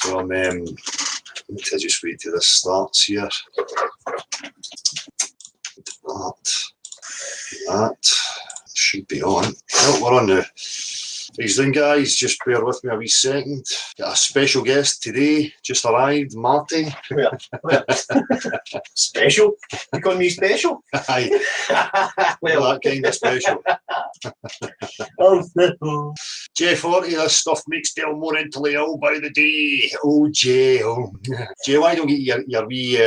So I'm let me just wait till this starts here. That should be on. Oh, we're on now. How you doing, guys? Just bear with me a wee second. Got a special guest today, just arrived, Marty. Where? Special? You calling me special? Aye. Well, That kind of special. J40, this stuff makes Dale more mentally ill by the day. Oh, Jay. Oh. Jay, why don't you get your wee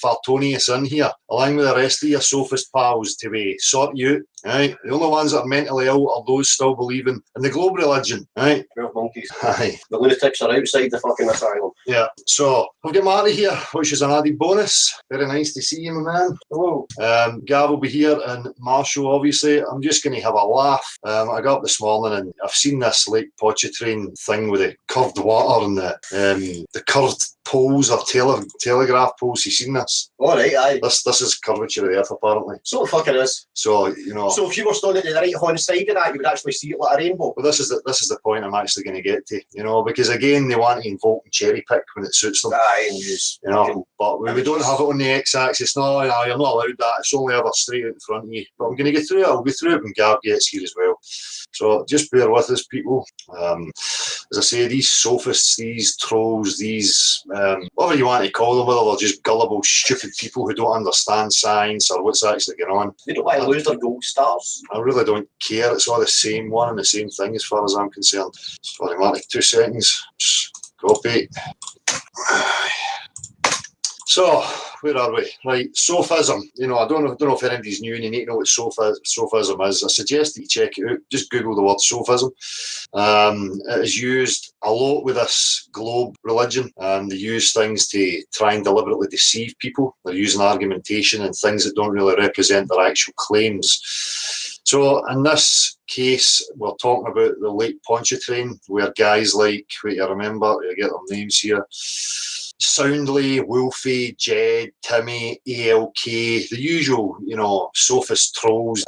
Fartonius in here, along with the rest of your sophist pals to sort you out. Right? The only ones that are mentally ill are those still believing in the globe religion. Right? 12 monkeys. Aye. The lunatics are outside the fucking asylum. Yeah. So, I've got Marty here, which is an added bonus. Very nice to see you, my man. Hello. Gav will be here, and Marshall, obviously. I'm just going to have a laugh. I got up this morning and I've seen this like Pontchartrain thing with the curved water and the curved poles or telegraph poles. You seen this? All right, aye. This is curvature of the earth, apparently. So the fuck it is. So, you know. So if you were standing at the right hand side of that, you would actually see it like a rainbow. Well, this is the point I'm actually going to get to, you know, because again they want to invoke and cherry pick when it suits them. Aye, and use, you know, but we don't have it on the x-axis. No, you're not allowed that. It's only ever straight out in front of you. But I'm going to get through it. I'll go through it when Gav gets here as well. So just bear with us, people. As I say, these sophists, these trolls, these whatever you want to call them, whether they're just gullible, stupid people who don't understand science or what's actually going on. They don't want to lose their gold stars. I really don't care. It's all the same one and the same thing as far as I'm concerned. Sorry, Marty, 2 seconds. Just copy. So, where are we? Right, Sophism. You know, I don't know if anybody's new and you need to know what Sophism is. I suggest that you check it out. Just Google the word Sophism. It is used a lot with this globe religion. They use things to try and deliberately deceive people. They're using argumentation and things that don't really represent their actual claims. So, in this case, we're talking about the late Pontchartrain, where guys like, wait, I remember, I get their names here, Soundly, Wolfie, Jed, Timmy, ALK, the usual, you know, sophist trolls.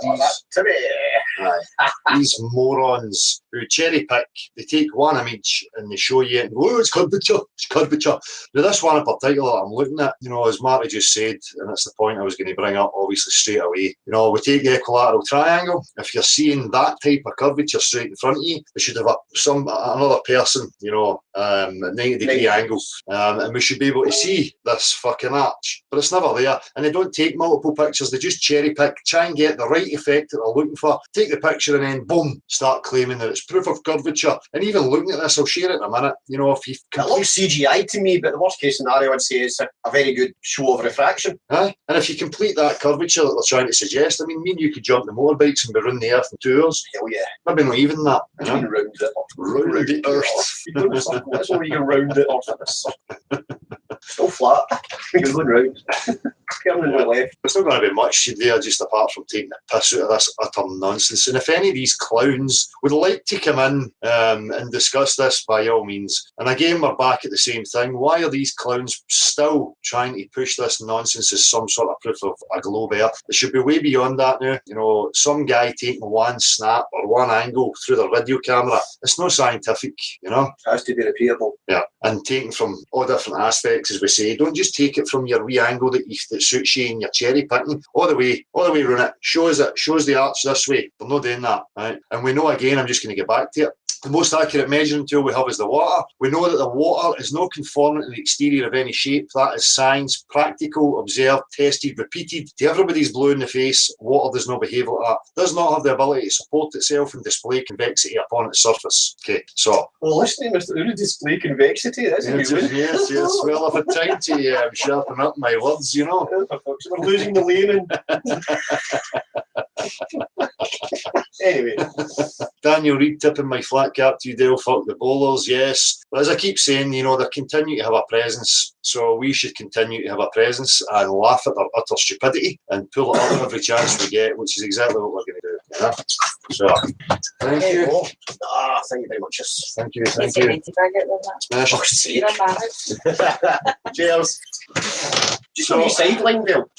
These morons who cherry pick. They take one image and they show you and go, oh, it's curvature, it's curvature. Now this one in particular I'm looking at, you know, as Marty just said, and that's the point I was going to bring up obviously straight away. You know, we take the equilateral triangle. If you're seeing that type of curvature straight in front of you, we should have another person, you know, at 90-degree angle. And we should be able to see this fucking arch. But it's never there. And they don't take multiple pictures, they just cherry pick, try and get the right effect that they're looking for, take the picture and then boom, start claiming that it's proof of curvature. And even looking at this, I'll share it in a minute, you know, if you it looks CGI to me, but the worst case scenario I'd say is a very good show of refraction. And if you complete that curvature that they're trying to suggest, I mean, me and you could jump the motorbikes and be around the earth in 2 hours. Hell yeah. Maybe not even that. You know? Round it up. Round the earth. You go in a circle, that's where you can round it off. Still flat. You're going round. Permanently left. There's not going to be much there just apart from taking the piss out of this utter nonsense. And if any of these clowns would like to come in and discuss this, by all means. And again, we're back at the same thing. Why are these clowns still trying to push this nonsense as some sort of proof of a globe earth? It should be way beyond that now. You know, some guy taking one snap or one angle through their video camera. It's not scientific, you know. It has to be repeatable. Yeah, and taken from all different aspects, as we say. Don't just take it from your wee angle that suits you and your cherry picking all the way around it. Shows the arch this way. They're not doing that, right? And we know, again, I'm just going to get back to it. The most accurate measuring tool we have is the water. We know that the water is not conforming to the exterior of any shape. That is science, practical, observed, tested, repeated. To everybody's blue in the face, water does not behave like that. Does not have the ability to support itself and display convexity upon its surface. Okay, so. Well, listening, Mr. Uri, display convexity, that's a new one. Yes. Well, I've had time to sharpen up my words, you know. We're losing the layman. Anyway. Daniel Reid tipping my flat cap to you, Dale. Fuck the bowlers, yes. But as I keep saying, you know, they continue to have a presence. So we should continue to have a presence and laugh at their utter stupidity and pull it up every chance we get, which is exactly what we're going to do. Yeah? So, thank you. Thank you very much. Thank you. Smash. Cheers. Just on your sideline, Bill.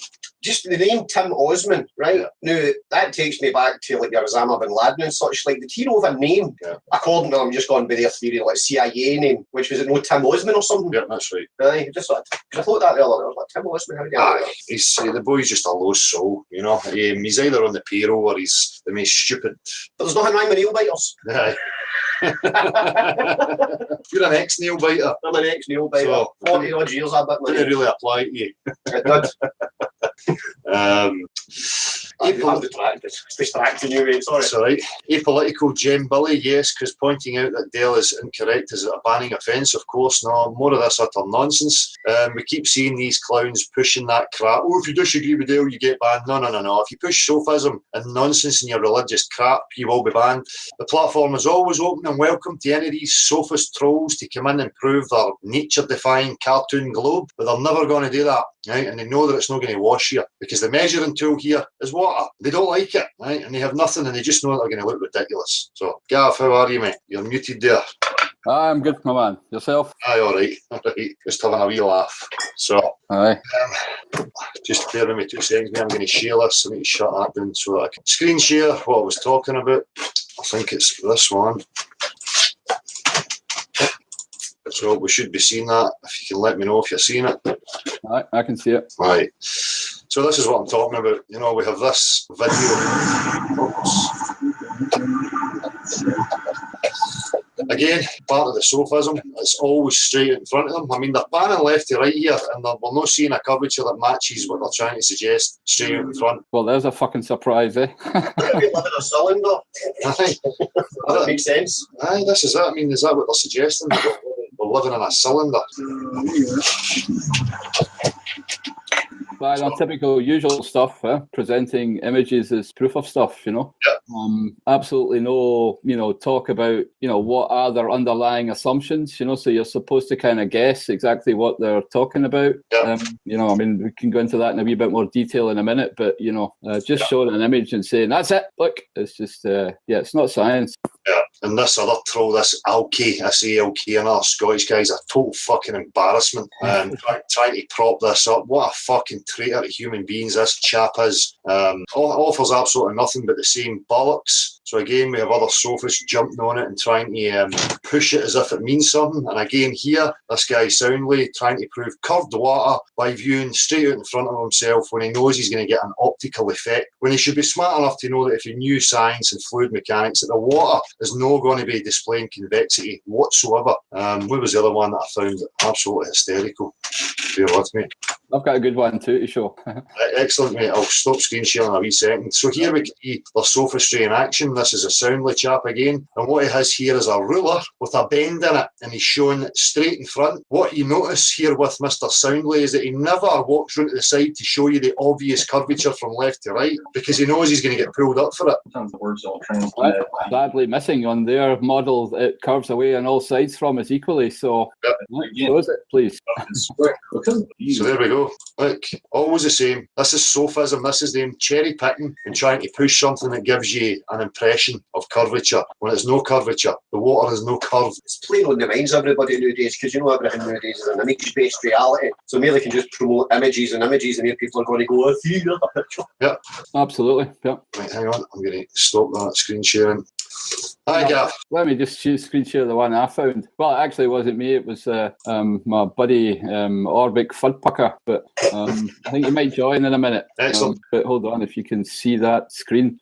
just the name Tim Osman, right? Now, that takes me back to like your Osama bin Laden and such. Like, did he know of a name? Yeah. According to them, just gone by their theory, like CIA name, which was it no Tim Osman or something? Yeah, that's right. Right, just like, I thought that earlier. I was like, Tim Osman, how do you know that? The boy's just a lost soul, you know. He's either on the payroll or he's the most stupid. But there's nothing wrong with nail biters. Aye. You're an ex-nail biter. I'm an ex-nail biter. So, 40 odd years I bit my didn't nail. really apply to you. It did. I'm distracting you, mate. Sorry. That's all right. Apolitical Gem Billy, yes, because pointing out that Dell is incorrect is a banning offence, of course. No, more of this utter nonsense. We keep seeing these clowns pushing that crap. Oh, if you disagree with Dell, you get banned. No. If you push sophism and nonsense in your religious crap, you will be banned. The platform is always open and welcome to any of these sophist trolls to come in and prove their nature-defying cartoon globe, but they're never going to do that, right? And they know that it's not going to wash here, because the measuring tool here is water. They don't like it, right? And they have nothing, and they just know that they're going to look ridiculous. So, Gav, how are you, mate? You're muted there. I'm good, my man. Yourself? Aye, all right. Just having a wee laugh. So, Aye. Just bear with me 2 seconds, mate. I'm going to share this. I need to shut that down so that I can screen share what I was talking about. I think it's this one. So we should be seeing that. If you can let me know if you're seeing it. Aye, I can see it. Right. So this is what I'm talking about. You know, we have this video. Again, part of the sophism, it's always straight in front of them. I mean, they're panning left to right here, and we're not seeing a curvature that matches what they're trying to suggest straight out in front. Well, there's a fucking surprise, eh? We live in a cylinder. Aye. That makes sense. Aye, this is it. I mean, is that what they're suggesting? We're living in a cylinder. By our typical usual stuff, presenting images as proof of stuff, you know. Yeah. Absolutely no, talk about, what are their underlying assumptions, so you're supposed to kind of guess exactly what they're talking about. Yeah. I mean, we can go into that in a wee bit more detail in a minute, but, just showing an image and saying, that's it, look, it's just, it's not science. Yeah, and this other troll, this Alki, SALK, another Scottish guy's a total fucking embarrassment. Trying to prop this up. What a fucking traitor to human beings this chap is. Offers absolutely nothing but the same bollocks. So again, we have other sophists jumping on it and trying to push it as if it means something. And again, here, this guy soundly trying to prove curved water by viewing straight out in front of himself when he knows he's going to get an optical effect, when he should be smart enough to know that if he knew science and fluid mechanics, that the water is not going to be displaying convexity whatsoever. What was the other one that I found absolutely hysterical? Bear with me. I've got a good one too to show. Excellent, mate. I'll stop screen sharing in a wee second. So here we can see the sophistry in action. This is a Soundly chap again. And what he has here is a ruler with a bend in it, and he's showing straight in front. What you notice here with Mr. Soundly is that he never walks round to the side to show you the obvious curvature from left to right, because he knows he's going to get pulled up for it. Sometimes the words don't translate. Sadly missing on their model, it curves away on all sides from us equally. So, close it, please. So there we go. Look, always the same. This is sophism. This is them cherry picking and trying to push something that gives you an impression of curvature when it's no curvature. The water is no curve. It's playing on the minds of everybody nowadays, because everything nowadays is an image-based reality. So maybe they can just promote images, and here people are going to go, see the picture. Yeah. Absolutely. Yeah. Right, hang on. I'm going to stop that screen sharing. Hi, Gav. Let me just screen share the one I found. Well, it actually wasn't me. It was my buddy Orbic Fudpucker, but I think he might join in a minute. Excellent. But hold on, if you can see that screen.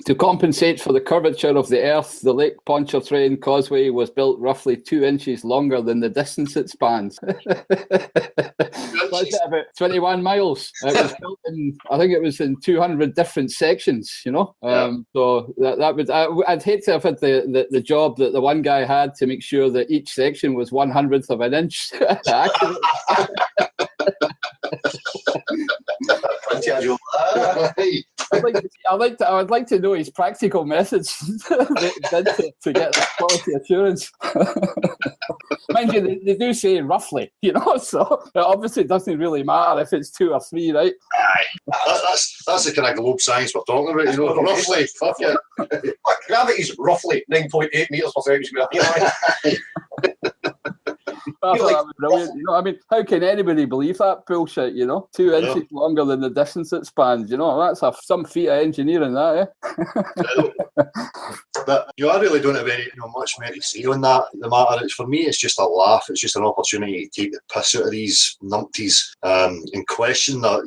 To compensate for the curvature of the Earth, the Lake Pontchartrain causeway was built roughly 2 inches longer than the distance it spans. That's about 21 miles. It was built in, I think it was in 200 different sections, So that would, I'd hate to have had the job that the one guy had to make sure that each section was 1/100th of an inch accurate. I would like to know his practical methods to get that quality assurance. Mind you, they do say roughly, so it obviously doesn't really matter if it's 2 or 3, right? Aye. That's the kind of globe science we're talking about, roughly. Fuck it. Gravity's roughly 9.8 metres per second square. I thought that was brilliant. You know, I mean, how can anybody believe that bullshit? You know, 2 inches longer than the distance it spans. You know, that's some feat of engineering, that. But I really don't have any much more to say on that. The matter, for me, it's just a laugh. It's just an opportunity to take the piss out of these numpties and question their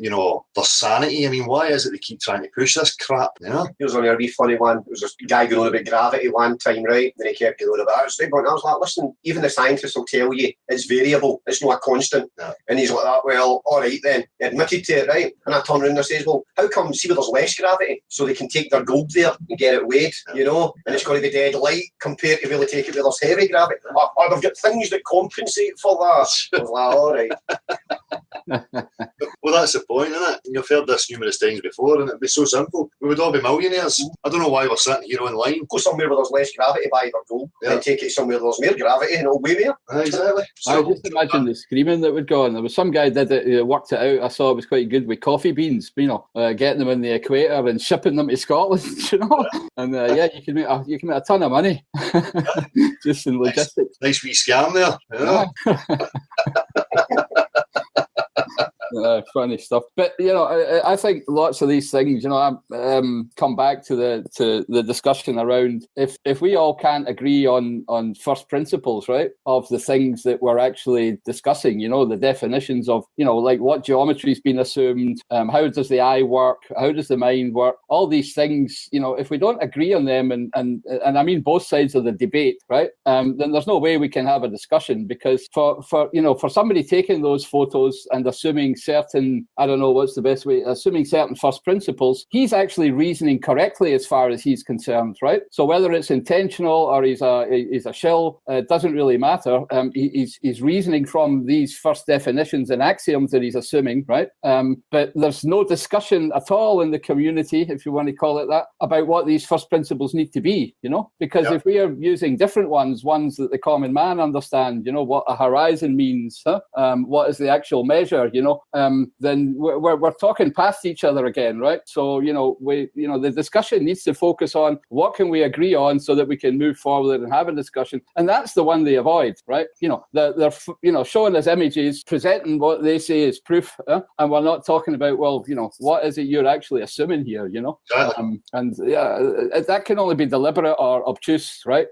sanity. I mean, why is it they keep trying to push this crap? You know? Here's only a wee funny one. There was this guy going on about gravity one time, right? And he kept going on about it. I was like, listen, even the scientists will tell you it's variable. It's not a constant. Yeah. And he's like, well, all right then. He admitted to it, right? And I turn around and says, well, how come, see where there's less gravity? So they can take their gold there and get it weighed, you know? And it's going to be dead light compared to really take it where there's heavy gravity. Or they've got things that compensate for that. I was like, all right. Well, that's the point, isn't it? You've heard this numerous times before, and it'd be so simple. We would all be millionaires. I don't know why we're sitting here online. Go somewhere where there's less gravity, buy their gold, and take it somewhere where there's more gravity, and it'll weigh more. Exactly. I just imagine the screaming that would go on. There was some guy did it, worked it out. I saw it was quite good with coffee beans, getting them in the equator and shipping them to Scotland, And you can make a ton of money just in logistics. Nice wee scam there. Yeah. Funny stuff, but I think lots of these things, come back to the discussion around if we all can't agree on first principles, right, of the things that we're actually discussing, the definitions of, like what geometry's been assumed, how does the eye work, how does the mind work, all these things, if we don't agree on them, and I mean both sides of the debate, right, then there's no way we can have a discussion, because for somebody taking those photos and assuming certain, I don't know what's the best way, assuming certain first principles, he's actually reasoning correctly as far as he's concerned, right? So whether it's intentional or he's a shill, doesn't really matter. He's reasoning from these first definitions and axioms that he's assuming, right? But there's no discussion at all in the community, if you want to call it that, about what these first principles need to be, because if we are using different ones that the common man understands, what a horizon means, what is the actual measure, then we're talking past each other again, right? So the discussion needs to focus on what can we agree on so that we can move forward and have a discussion, and that's the one they avoid, right? They're showing us images, presenting what they say is proof, and we're not talking about, well, what is it you're actually assuming here, Exactly. That can only be deliberate or obtuse, right?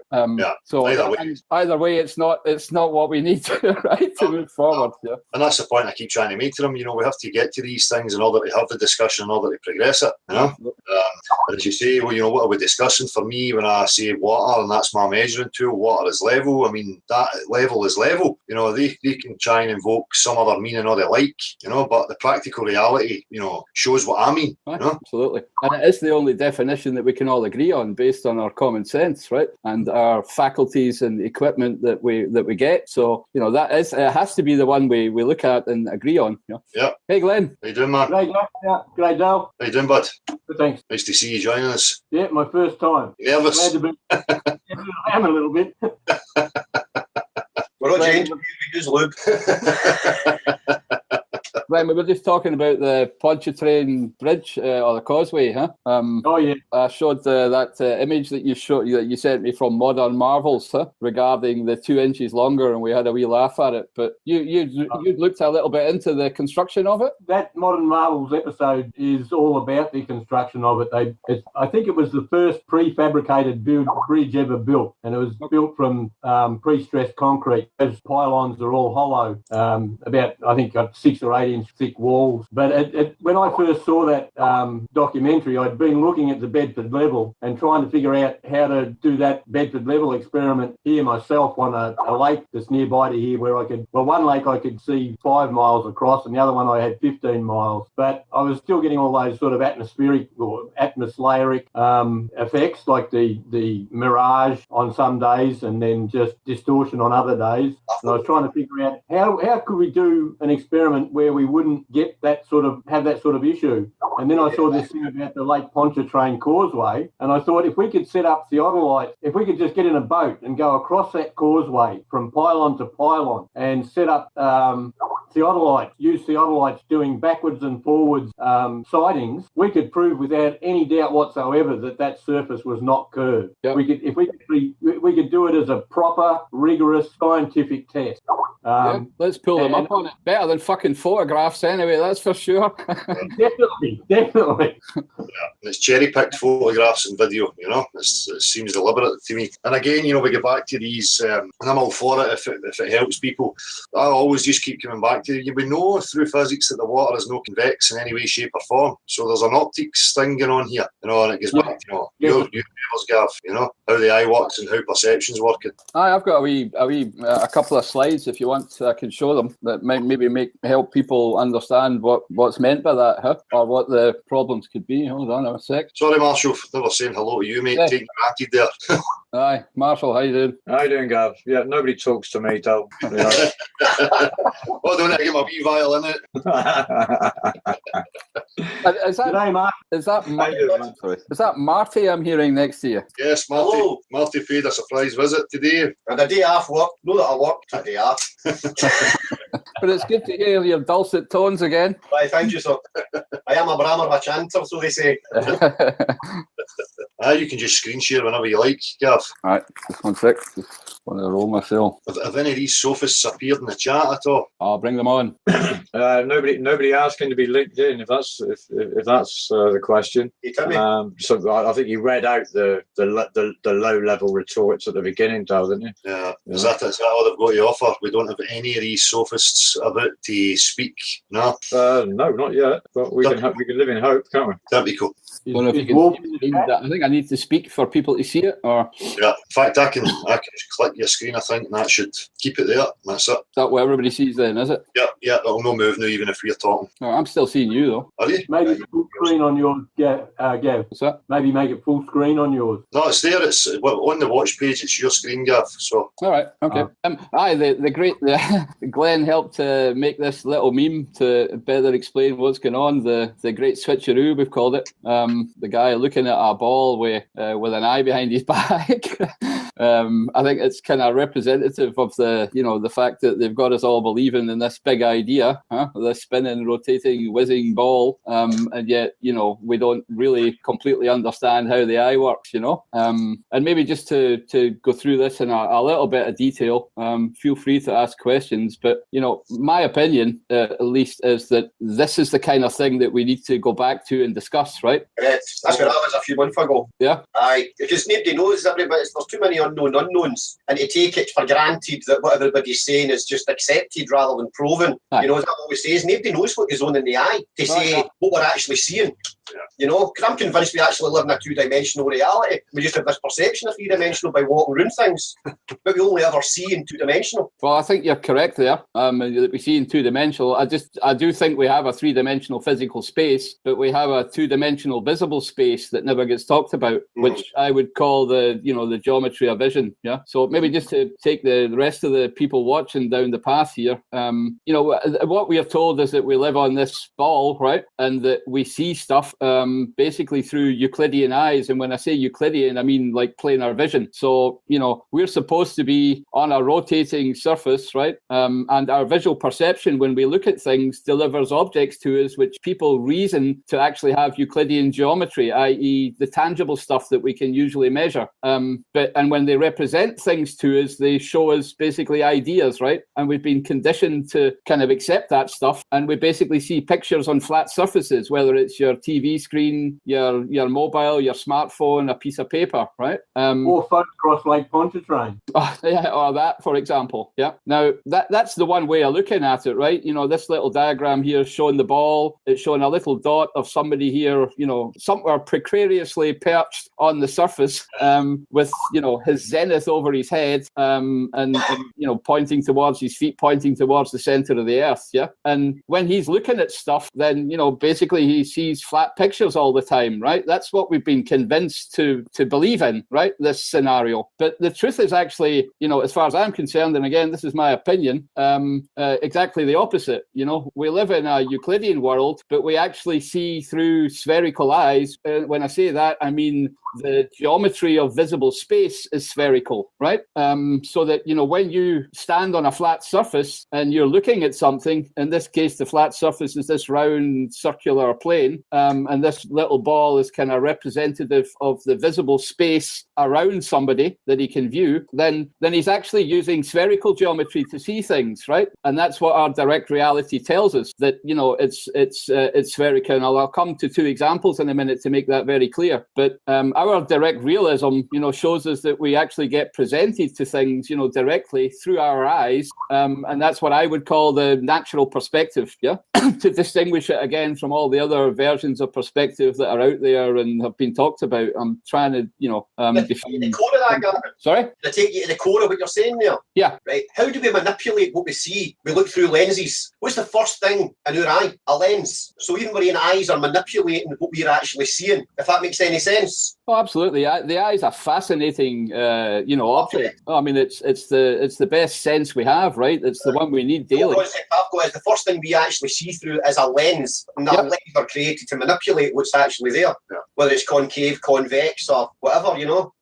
So either way, it's not what we need, right, to move forward. Yeah, and that's the point I keep trying to make to them. We have to get to these things in order to have the discussion, in order to progress it. And as you say, well, what are we discussing? For me, when I say water, and that's my measuring tool, water is level. I mean, that level is level. They can try and invoke some other meaning or they like, but the practical reality, shows what I mean. Absolutely. And it is the only definition that we can all agree on based on our common sense, right? And our faculties and equipment that we get. So, it has to be the one we look at and agree on. Yeah. Hey, Glenn. How you doing, man? Great, yeah. Great, Dale. How you doing, bud? Good, thanks. Nice to see you joining us. Yeah, my first time. You nervous? I am a little bit. We're not changing. We use lube. Glenn, we were just talking about the Pontchartrain bridge or the causeway, huh? Oh yeah. I showed that image that you sent me from Modern Marvels, regarding the 2 inches longer, and we had a wee laugh at it. But you looked a little bit into the construction of it. That Modern Marvels episode is all about the construction of it. I think it was the first prefabricated bridge ever built, and it was built from pre-stressed concrete. Those pylons are all hollow, about I think 6 or 8 inch thick walls. But when I first saw that documentary, I'd been looking at the Bedford level and trying to figure out how to do that Bedford level experiment here myself on a lake that's nearby to here, where one lake I could see 5 miles across and the other one I had 15 miles. But I was still getting all those sort of atmospheric or atmospheric effects, like the mirage on some days and then just distortion on other days. And I was trying to figure out how could we do an experiment where we wouldn't get have that sort of issue. And then I saw this thing about the Lake Pontchartrain causeway, and I thought if we could set up theodolites, if we could just get in a boat and go across that causeway from pylon to pylon and set up use theodolites doing backwards and forwards sightings, we could prove without any doubt whatsoever that surface was not curved. Yep. We could do it as a proper, rigorous scientific test. Let's pull them up on it. Better than fucking photographs anyway, that's for sure. Definitely. And it's cherry-picked photographs and video, it seems deliberate to me. And again, we get back to these, and I'm all for it if it helps people. I always just keep coming back to we know through physics that the water is not convex in any way, shape or form. So there's an optics thing going on here, and it goes back to, your Gav, how the eye works and how perception's working. I've got a couple of slides if you want. I can show them that might maybe help people understand what's meant by that, or what the problems could be. Hold on a sec. Sorry, Marshall, never saying hello to you, mate. Yeah. Taking granted there. Aye, Marshall, how you doing? How you doing, Gav? Yeah, nobody talks to me, though. Oh, don't I get my wee violin out? Is that Marty I'm hearing next to you? Yes, Marty. Hello. Marty paid a surprise visit today. And a day off work. Know that I worked a day off. But it's good to hear your dulcet tones again. Right, thank you, sir. I am a brammer of a chanter, so they say. You can just screen share whenever you like, Gav. Right, just 1 sec. Just want to roll myself. Have any of these sophists appeared in the chat at all? I'll bring them on. Nobody asking to be linked in. If that's the question. So I think you read out the low level retorts at the beginning, though, didn't you? Yeah. Is that all they've got to offer? We don't have any of these sophists about to speak. No. No, not yet. But we can live in hope, can't we? That'd be cool. I don't know if you can see that. I think I need to speak for people to see it, or yeah. In fact, I can just click your screen, I think, and that should keep it there. That's it. Is that what everybody sees then, is it? Yeah. It'll no move now, even if we're talking. No, I'm still seeing you though. Are you? Maybe full screen on yours, Gav. What's that? Maybe make it full screen on yours. No, it's there. It's on the watch page. It's your screen, Gav. So. All right. Okay. The great Glenn helped to make this little meme to better explain what's going on. The great switcheroo, we've called it. The guy looking at a ball with an eye behind his back. I think it's kind of representative of the fact that they've got us all believing in this big idea, this spinning, rotating, whizzing ball, and yet we don't really completely understand how the eye works, and maybe just to go through this in a little bit of detail. Feel free to ask questions, but my opinion, at least, is that this is the kind of thing that we need to go back to and discuss, right? Correct. That's where I was a few months ago. Yeah. Aye, because nobody knows everybody. There's too many unknowns, and to take it for granted that what everybody's saying is just accepted rather than proven. Aye. As I always say, nobody knows what goes on in the eye to say what we're actually seeing. Because I'm convinced we actually live in a two-dimensional reality. We just have this perception of three-dimensional by walking around things, but we only ever see in two-dimensional. Well, I think you're correct there. That we see in two-dimensional. I do think we have a three-dimensional physical space, but we have a two-dimensional visible space that never gets talked about, which I would call the geometry of vision. Yeah. So maybe just to take the rest of the people watching down the path here, what we are told is that we live on this ball, right, and that we see stuff basically through Euclidean eyes. And when I say Euclidean, I mean like planar vision. So we're supposed to be on a rotating surface, right, and our visual perception when we look at things delivers objects to us which people reason to actually have Euclidean geometry, i.e. the tangible stuff that we can usually measure. And when they represent things to us, they show us basically ideas, right? And we've been conditioned to kind of accept that stuff, and we basically see pictures on flat surfaces, whether it's your TV screen, your mobile, your smartphone, a piece of paper, right? Or photographs like Pontchartrain. Or that, for example. Yeah. Now, that's the one way of looking at it, right? This little diagram here showing the ball, it's showing a little dot of somebody here, somewhere precariously perched on the surface, with, his zenith over his head, and pointing towards his feet, pointing towards the center of the earth. Yeah. And when he's looking at stuff, then, basically he sees flat pictures all the time, right? That's what we've been convinced to believe in, right? This scenario. But the truth is actually, as far as I'm concerned, and again, this is my opinion, exactly the opposite. We live in a Euclidean world, but we actually see through spherical eyes. When I say that, I mean the geometry of visible space is spherical, right? So that, when you stand on a flat surface and you're looking at something, in this case, the flat surface is this round circular plane, and this little ball is kind of representative of the visible space around somebody that he can view, then he's actually using spherical geometry to see things, right? And that's what our direct reality tells us, that, it's spherical. And I'll come to two examples in a minute to make that very clear. But our direct realism, shows us that we actually get presented to things, directly through our eyes. And that's what I would call the natural perspective, yeah? To distinguish it again from all the other versions of perspective that are out there and have been talked about. I'm trying to, define. The core of that, Gavin. Sorry? I take you to the core of what you're saying there. Yeah. Right. How do we manipulate what we see? We look through lenses. What's the first thing in our eye? A lens. So even our eyes are manipulating what we're actually seeing, if that makes any sense. Oh, absolutely. The eye is a fascinating, object. I mean, it's the best sense we have, right? It's the one we need daily. The first thing we actually see through is a lens, and that lens are created to manipulate what's actually there, whether it's concave, convex, or whatever,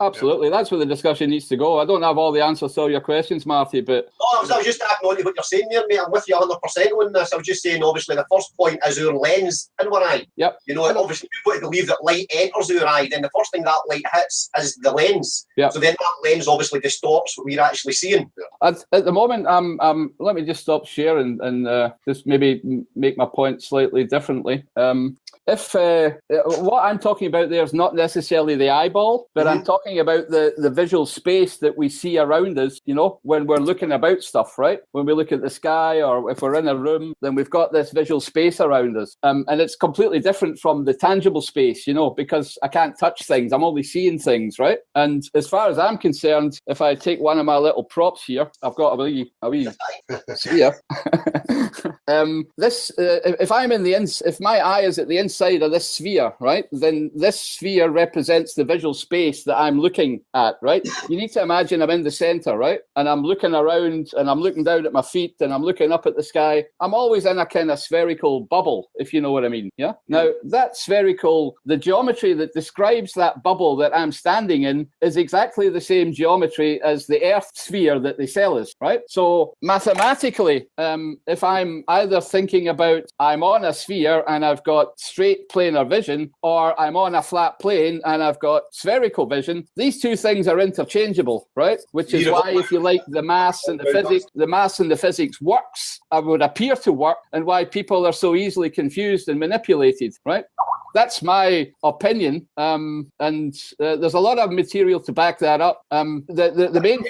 Absolutely. That's where the discussion needs to go. I don't have all the answers to all your questions, Marty, but... I was just adding on to what you're saying there, mate. I'm with you 100% on this. I was just saying, obviously, the first point is our lens in our eye. Yep. Obviously, we've got to believe that light enters our eye, then the first thing that light hits is the lens. Yep. So then that lens obviously distorts what we're actually seeing. At the moment, let me just stop sharing and just maybe make my point slightly differently. If what I'm talking about there is not necessarily the eyeball, but I'm talking about the visual space that we see around us, when we're looking about stuff, right? When we look at the sky, or if we're in a room, then we've got this visual space around us. And it's completely different from the tangible space, because I can't touch things. I'm only seeing things, right? And as far as I'm concerned, if I take one of my little props here, I've got a wee sphere. If my eye is at the inside of this sphere, right, then this sphere represents the visual space that I'm looking at, right? You need to imagine I'm in the center, right? And I'm looking around and I'm looking down at my feet and I'm looking up at the sky. I'm always in a kind of spherical bubble, if you know what I mean, yeah? Now, that spherical, the geometry that describes that bubble that I'm standing in is exactly the same geometry as the Earth sphere that they sell us, right? So mathematically, if I'm either thinking about I'm on a sphere and I've got straight planar vision, or I'm on a flat plane and I've got spherical vision, these two things are interchangeable, right? Which is why, if you like, the maths and the physics works, would appear to work, and why people are so easily confused and manipulated, right? That's my opinion, and there's a lot of material to back that up. The main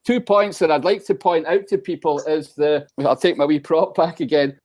two points that I'd like to point out to people is I'll take my wee prop back again,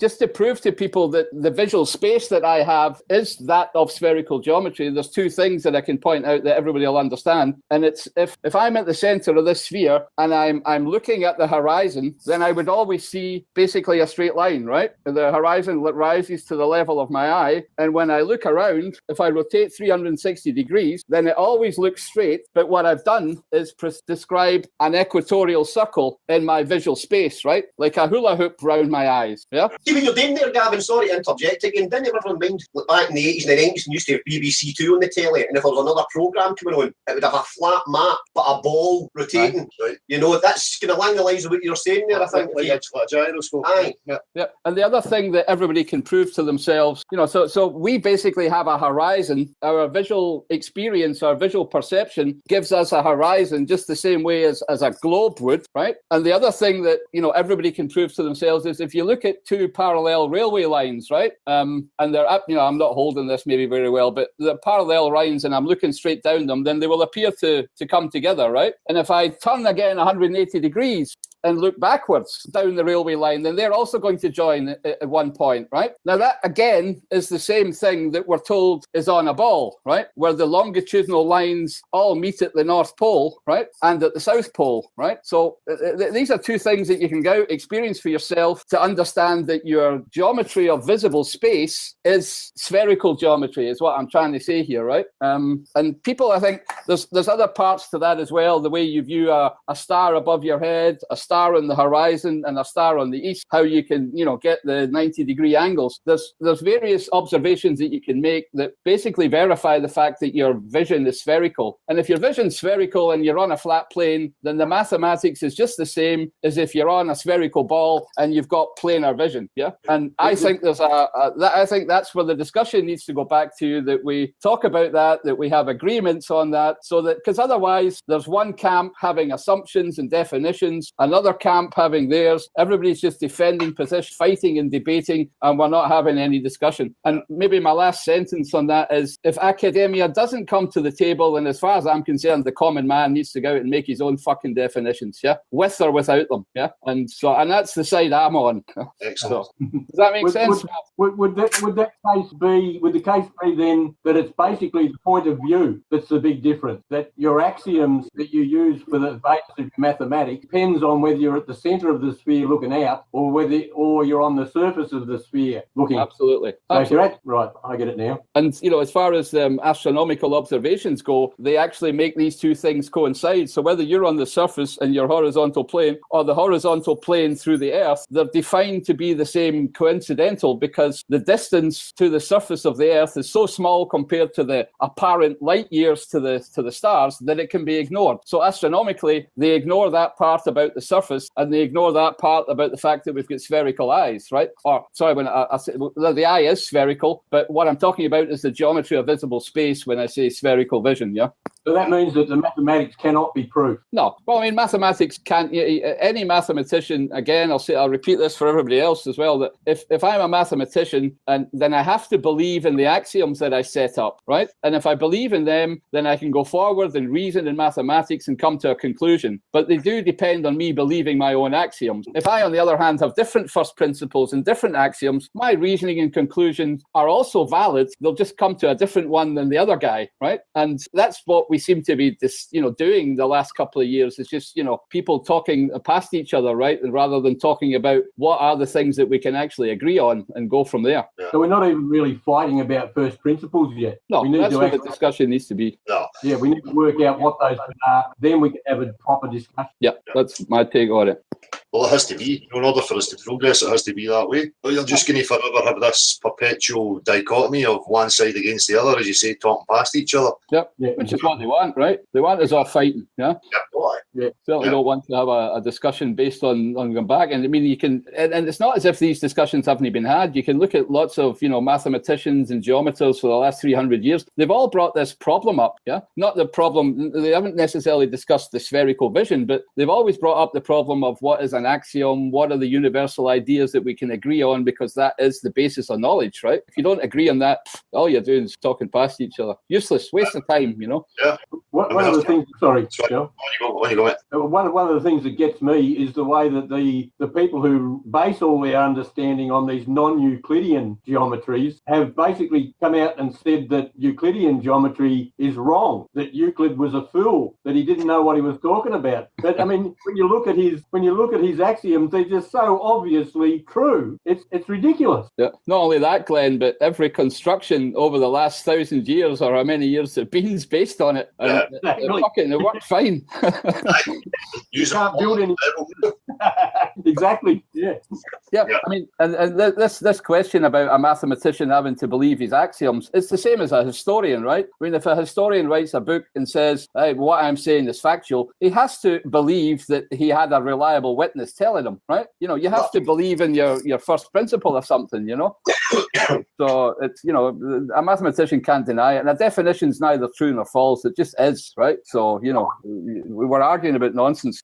just to prove to people that the visual space that I have is that of spherical geometry. There's two things that I can point out that everybody will understand, and it's if I'm at the center of this sphere and I'm looking at the horizon, then I would always see basically a straight line, right? The horizon rises to the level of my eye, and when I look around, if I rotate 360 degrees, then it always looks straight. But what I've done is describe an equatorial circle in my visual space, right? Like a hula hoop round my eyes. Yeah. Even you're doing there, Gavin, sorry to interject again, didn't everyone mind back in the 80s and the 90s and used to have BBC Two on the telly, and if there was another programme coming on, it would have a flat map but a ball rotating. Right. That's kind of along the lines of what you're saying there, I think. Like a gyroscope. Aye. Yeah. And the other thing that everybody can prove to themselves, so we basically have a horizon. Our visual experience, our visual perception gives us a horizon just the same way as a globe would, right? And the other thing that, everybody can prove to themselves is if you look at two parallel railway lines, right? And they're up, I'm not holding this maybe very well, but the parallel lines and I'm looking straight down them, then they will appear to come together, right? And if I turn again 180 degrees, and look backwards down the railway line, then they're also going to join at one point, right? Now that again is the same thing that we're told is on a ball, right? Where the longitudinal lines all meet at the North Pole, right? And at the South Pole, right? So these are two things that you can go experience for yourself to understand that your geometry of visible space is spherical geometry, is what I'm trying to say here, right? And people, I think there's other parts to that as well. The way you view a star above your head, a star on the horizon, and a star on the east, how you can, get the 90-degree angles. There's various observations that you can make that basically verify the fact that your vision is spherical. And if your vision's spherical and you're on a flat plane, then the mathematics is just the same as if you're on a spherical ball and you've got planar vision. Yeah. And I think I think that's where the discussion needs to go back to, that we talk about that we have agreements on that, so that, because otherwise there's one camp having assumptions and definitions, another camp having theirs. Everybody's just defending position, fighting and debating, and we're not having any discussion. And maybe my last sentence on that is, if academia doesn't come to the table, and as far as I'm concerned, the common man needs to go out and make his own fucking definitions, yeah, with or without them, yeah. And that's the side I'm on. Excellent. So, does that make sense? Would the case be then that it's basically the point of view that's the big difference? That your axioms that you use for the basis of your mathematics depends on whether you're at the centre of the sphere looking out, or you're on the surface of the sphere looking. Absolutely. So Absolutely. Right, I get it now. And as far as astronomical observations go, they actually make these two things coincide. So whether you're on the surface in your horizontal plane or the horizontal plane through the Earth, they're defined to be the same coincidental, because the distance to the surface of the Earth is so small compared to the apparent light years to the stars that it can be ignored. So astronomically, they ignore that part about the surface, and they ignore that part about the fact that we've got spherical eyes, right? Or sorry, when I say the eye is spherical, but what I'm talking about is the geometry of visible space when I say spherical vision. Yeah. So that means that the mathematics cannot be proved. No. Well, I mean, mathematics can't. Any mathematician, again, I'll repeat this for everybody else as well, that if I'm a mathematician, and then I have to believe in the axioms that I set up, right? And if I believe in them, then I can go forward and reason in mathematics and come to a conclusion. But they do depend on me believing my own axioms. If I, on the other hand, have different first principles and different axioms, my reasoning and conclusions are also valid. They'll just come to a different one than the other guy, right? And that's what we seem to be doing the last couple of years, is just, people talking past each other, right? And rather than talking about what are the things that we can actually agree on and go from there. Yeah. So we're not even really fighting about first principles yet. No, that's where the discussion needs to be. No. Yeah, we need to work out what those are. Then we can have a proper discussion. Yeah, that's my take on it. Well, it has to be. In order for us to progress, it has to be that way. Or you're just going to forever have this perpetual dichotomy of one side against the other, as you say, talking past each other. Yep, yeah, which is what they want, right? They want us all fighting, yeah? Yeah. Certainly don't want to have a discussion based on going back. And I mean, you can, and it's not as if these discussions haven't been had. You can look at lots of, mathematicians and geometers for the last 300 years. They've all brought this problem up, yeah? Not the problem, they haven't necessarily discussed the spherical vision, but they've always brought up the problem of what is an axiom, what are the universal ideas that we can agree on, because that is the basis of knowledge, right? If you don't agree on that, all you're doing is talking past each other. Useless, waste of time, Yeah. One of the things, sorry, Joe. On you go, mate. One of the things that gets me is the way that the people who base all their understanding on these non-Euclidean geometries have basically come out and said that Euclidean geometry is wrong, that Euclid was a fool, that he didn't know what he was talking about. But I mean, when you look at his axioms, they're just so obviously true. It's ridiculous. Yeah. Not only that, Glenn, but every construction over the last 1,000 years, or how many years have been, based on it. Yeah. It worked fine. You can't build any. Exactly. Yeah. Yeah. I mean, and this question about a mathematician having to believe his axioms, it's the same as a historian, right? I mean, if a historian writes a book and says, hey, what I'm saying is factual, he has to believe that he had a reliable witness telling him, right? You have to believe in your first principle or something, So it's, a mathematician can't deny it. And a definition's neither true nor false. It just is, right? So, we're arguing about nonsense.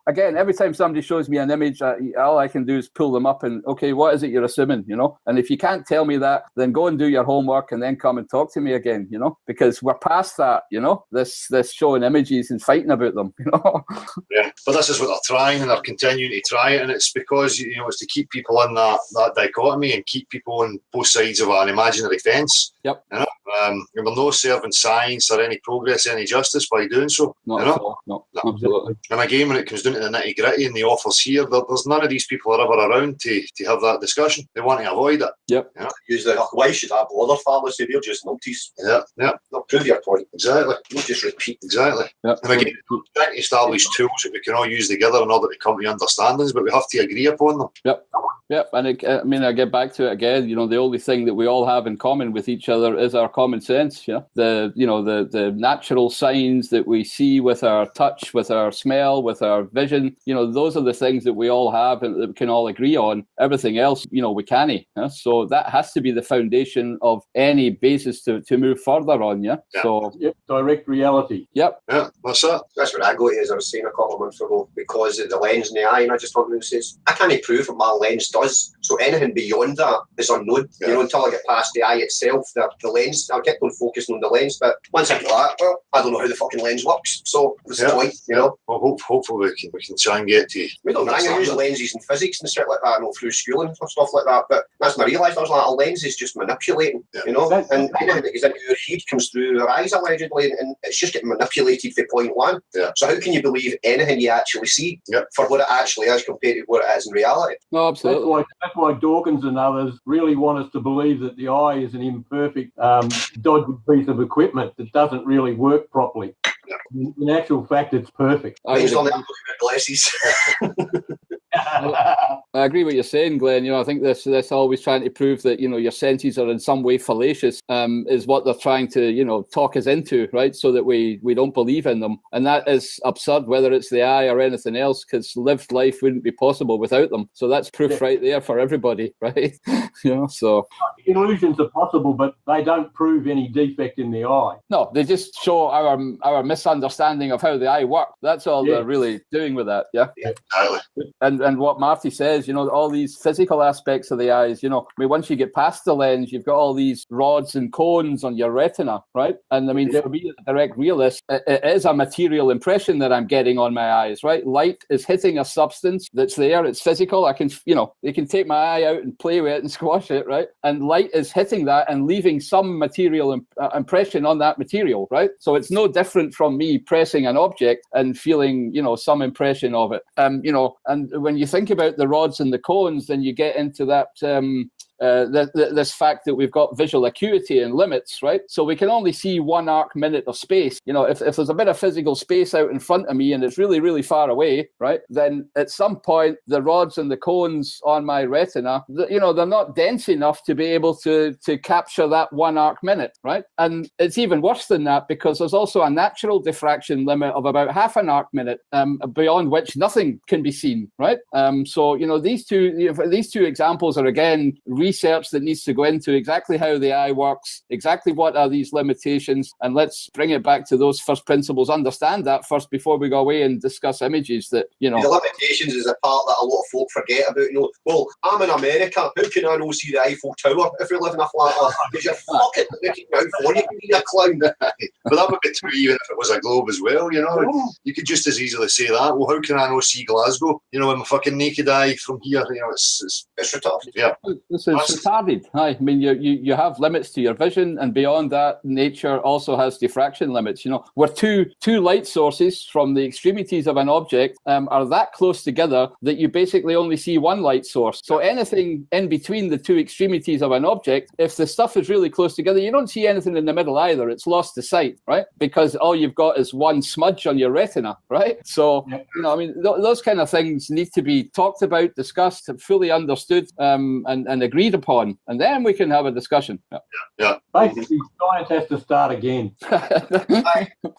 Again, every time somebody shows me an image, all I can do is pull pull them up and, okay, what is it you're assuming, you know? And if you can't tell me that, then go and do your homework and then come and talk to me again, you know? Because we're past that, you know, this showing images and fighting about them, you know? Yeah, but this is what they're trying, and they're continuing to try it, and it's because, you know, it's to keep people in that dichotomy and keep people on both sides of an imaginary fence. Yep. You know? And we're not serving science or any progress, any justice by doing so. Not you know? at all. No, absolutely. And again, when it comes down to the nitty gritty and the offers here, there's none of these people are ever around to have that discussion. They want to avoid it. Yep. You know? Usually, why should I bother fallacy? We're just numpties. Yeah. They'll prove your point. Exactly. We'll just repeat. Exactly. Yep. And again, we're trying to establish tools that we can all use together in order to come to understandings, but we have to agree upon them. Yep. And I get back to it again. You know, the only thing that we all have in common with each other is our common sense. Yeah. The natural signs that we see with our touch, with our smell, with our vision. You know, those are the things that we all have and that we can all agree on. Everything else, you know, we can't. Yeah? So that has to be the foundation of any basis to move further on. Yeah. So. Yep. Direct reality. Yep. Yeah. That's it. That's what I go to, as I was saying a couple of months ago, because of the lens in the eye, and I just thought, says, I can't prove what my lens does. So anything beyond that is unknown. Yeah. You know, until I get past the eye itself, the lens, I'll get on focusing on the lens. But once I get that, well, I don't know how the fucking lens works. So what's the point, you know? Well, hopefully we can try and get to. We don't I use lenses in physics and stuff like that, through schooling and stuff like that. But that's when I realised I was like, a lens is just manipulating, you know? And anything that goes into your head comes through your eyes allegedly, and it's just getting manipulated for point one. Yeah. So how can you believe anything you actually see for what it actually is compared to what it is in reality? No, absolutely. That's why Dawkins and others really want us to believe that the eye is an imperfect, dodgy piece of equipment that doesn't really work properly. In actual fact, it's perfect. Based on the glasses. I agree with what you're saying, Glenn. You know, I think this always trying to prove that, you know, your senses are in some way fallacious is what they're trying to, you know, talk us into, right? So that we don't believe in them. And that is absurd, whether it's the eye or anything else, because lived life wouldn't be possible without them. So that's proof right there for everybody, right? You know, so illusions are possible, but they don't prove any defect in the eye. No, they just show our misunderstanding of how the eye works. That's all they're really doing with that. Yeah. Exactly. And what Marty says, you know, all these physical aspects of the eyes, you know, I mean, once you get past the lens, you've got all these rods and cones on your retina, right? And I mean, for me, as a direct realist, it is a material impression that I'm getting on my eyes, right? Light is hitting a substance that's there. It's physical. I can, you know, they can take my eye out and play with it and squash it, right? And light is hitting that and leaving some material impression on that material, right? So it's no different from me pressing an object and feeling, you know, some impression of it. You know, and when you think about the rods and the cones, then you get into that this fact that we've got visual acuity and limits, right? So we can only see 1 arc minute of space. You know, if there's a bit of physical space out in front of me and it's really, really far away, right? Then at some point, the rods and the cones on my retina, you know, they're not dense enough to be able to capture that 1 arc minute, right? And it's even worse than that, because there's also a natural diffraction limit of about half an arc minute, beyond which nothing can be seen, right? So, you know, these two examples are, again, research that needs to go into exactly how the eye works, exactly what are these limitations, and let's bring it back to those first principles. Understand that first before we go away and discuss images that, you know. The limitations is a part that a lot of folk forget about. You know, well, I'm in America. How can I not see the Eiffel Tower if we live in a flat earth? Because you're fucking looking out for you can be a clown. But that would be true even if it was a globe as well, you know. You could just as easily say that. Well, how can I not see Glasgow? You know, with my fucking naked eye from here, you know, it's retarded. Yeah. This is retarded. I mean, you have limits to your vision, and beyond that, nature also has diffraction limits. You know, where two light sources from the extremities of an object are that close together that you basically only see one light source. So anything in between the two extremities of an object, if the stuff is really close together, you don't see anything in the middle either. It's lost to sight, right? Because all you've got is one smudge on your retina, right? So, you know, I mean, those kind of things need to be talked about, discussed, fully understood, and agreed agreed upon, and then we can have a discussion. Yeah. Basically, science has to start again.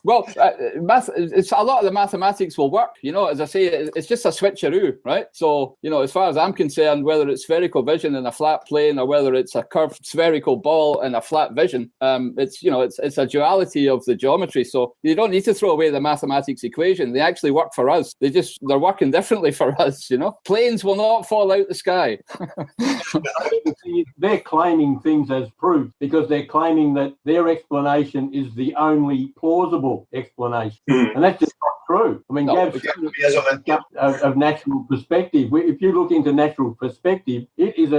Well, it's a lot of the mathematics will work. As I say, it's just a switcheroo, right? So, as far as I'm concerned, whether it's spherical vision in a flat plane or whether it's a curved spherical ball in a flat vision, it's a duality of the geometry. So you don't need to throw away the mathematics equation. They actually work for us. They're working differently for us. Planes will not fall out the sky. They're claiming things as proof because they're claiming that their explanation is the only plausible explanation, and that's just not true. I mean, of natural perspective, if you look into natural perspective, it is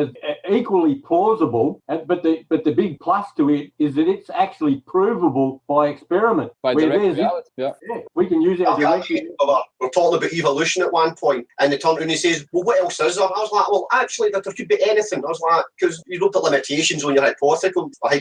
equally plausible, but the big plus to it is that it's actually provable by experiment. By direct reality. Yeah, we can use it as we're talking about evolution at one point, and they turned around and he says, well, what else is there? I was like, well, actually, there could be anything. I was like, because you don't put limitations on your hypotheticals. I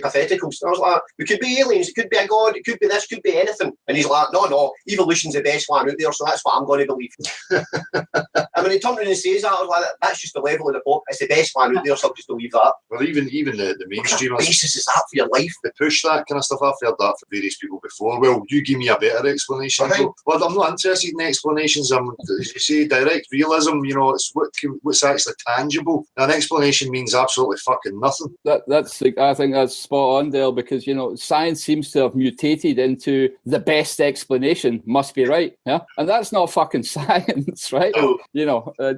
was like, it could be aliens, it could be a god, it could be this, could be anything. And he's like, no, evolution's the best one out there, so that's what I'm going to believe. And when he turned around and says that, I was like, that's just the level of the book. It's the best one out there, so I'll just believe that. Well, even the mainstream. What basis is that for your life? They push that kind of stuff. I've heard that from various people before. Well, you give me a better explanation. Well, I'm not interested in explanations. As you say, direct realism, it's what's actually tangible. An explanation means absolutely fucking nothing. I think that's spot on, Dale, because science seems to have mutated into the best explanation must be right, yeah, and that's not fucking science, right? Oh.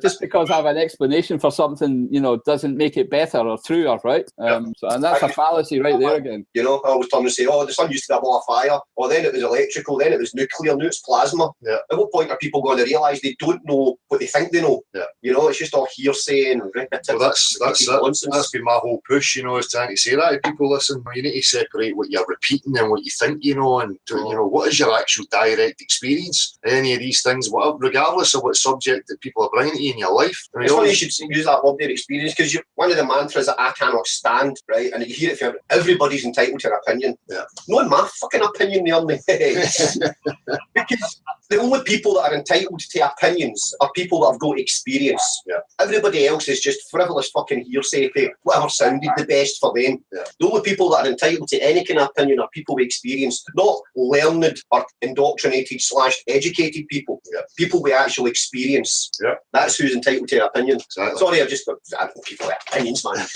Just because I have an explanation for something, doesn't make it better or truer, right? And that's a fallacy right there again. I always turn and say, the sun used to be a ball of fire, or then it was electrical, then it was nuclear, now it's plasma. Yeah. At what point are people going to realise they don't know what they think they know? Yeah. It's just all hearsay and repetitive. Well, that's been my whole push, is trying to say that to people. Listen, you need to separate what you're repeating and what you think you know, and what is your actual direct experience? Any of these things, whatever, regardless of what subject that people are bringing to you in your life. It's funny you should use that word, their experience, because one of the mantras that I cannot stand, right, and you hear it from everybody's entitled to an opinion. Yeah. Not my fucking opinion, the only because the only people that are entitled to opinions are people that have got experience. Yeah. Everybody else is just frivolous fucking hearsay for whatever sounded the best for them. Yeah. The only people that are entitled to any kind of opinion are people with experience, not learned or indoctrinated / educated people. Yeah. People with actual experience. Yeah. That's who's entitled to an opinion. Exactly. Sorry, I people with opinions, man.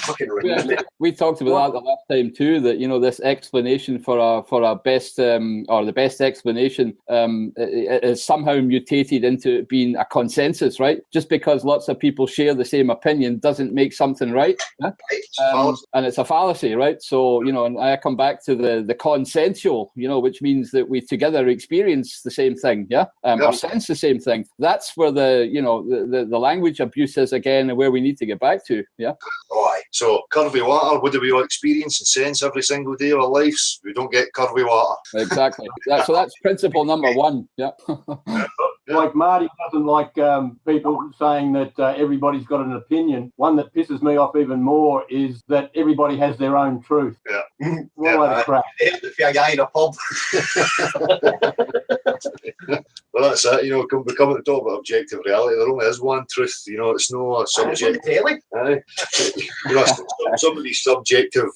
Fucking rude. We talked about that the last time too. That this explanation for a best or the best explanation is somehow mutated into being a consensus, right? Just because lots of people share the same opinion doesn't make something right. Yeah? And it's a fallacy, right? So and I come back to the consensual, which means that we together experience the same thing, or sense the same thing. That's where the language abuse is again, and where we need to get back to. Yeah. Right. So curvy water, what do we all experience and sense every single day of our lives? We don't get curvy water. Exactly. So that's principle number one. Yeah. Like Marty doesn't like people saying that everybody's got an opinion. One that pisses me off even more is that everybody has their own truth. Yeah. Of crap. If you're a guy in a pub. Well, that's it. We come at the top of objective reality. There only is one truth. It's no subject. Somebody's subjective,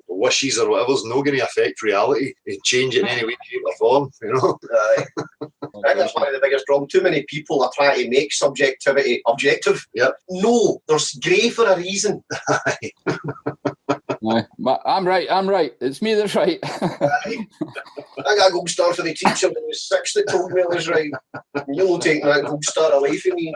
wishes or whatever's not going to affect reality and change it in any way, shape or form. I think that's one of the biggest problems. Too many people are trying to make subjectivity objective. Yep. No, there's grey for a reason. I'm right. It's me that's right. I got a gold star for the teacher when I was 6 that told me I was right. You'll take that gold star away from me.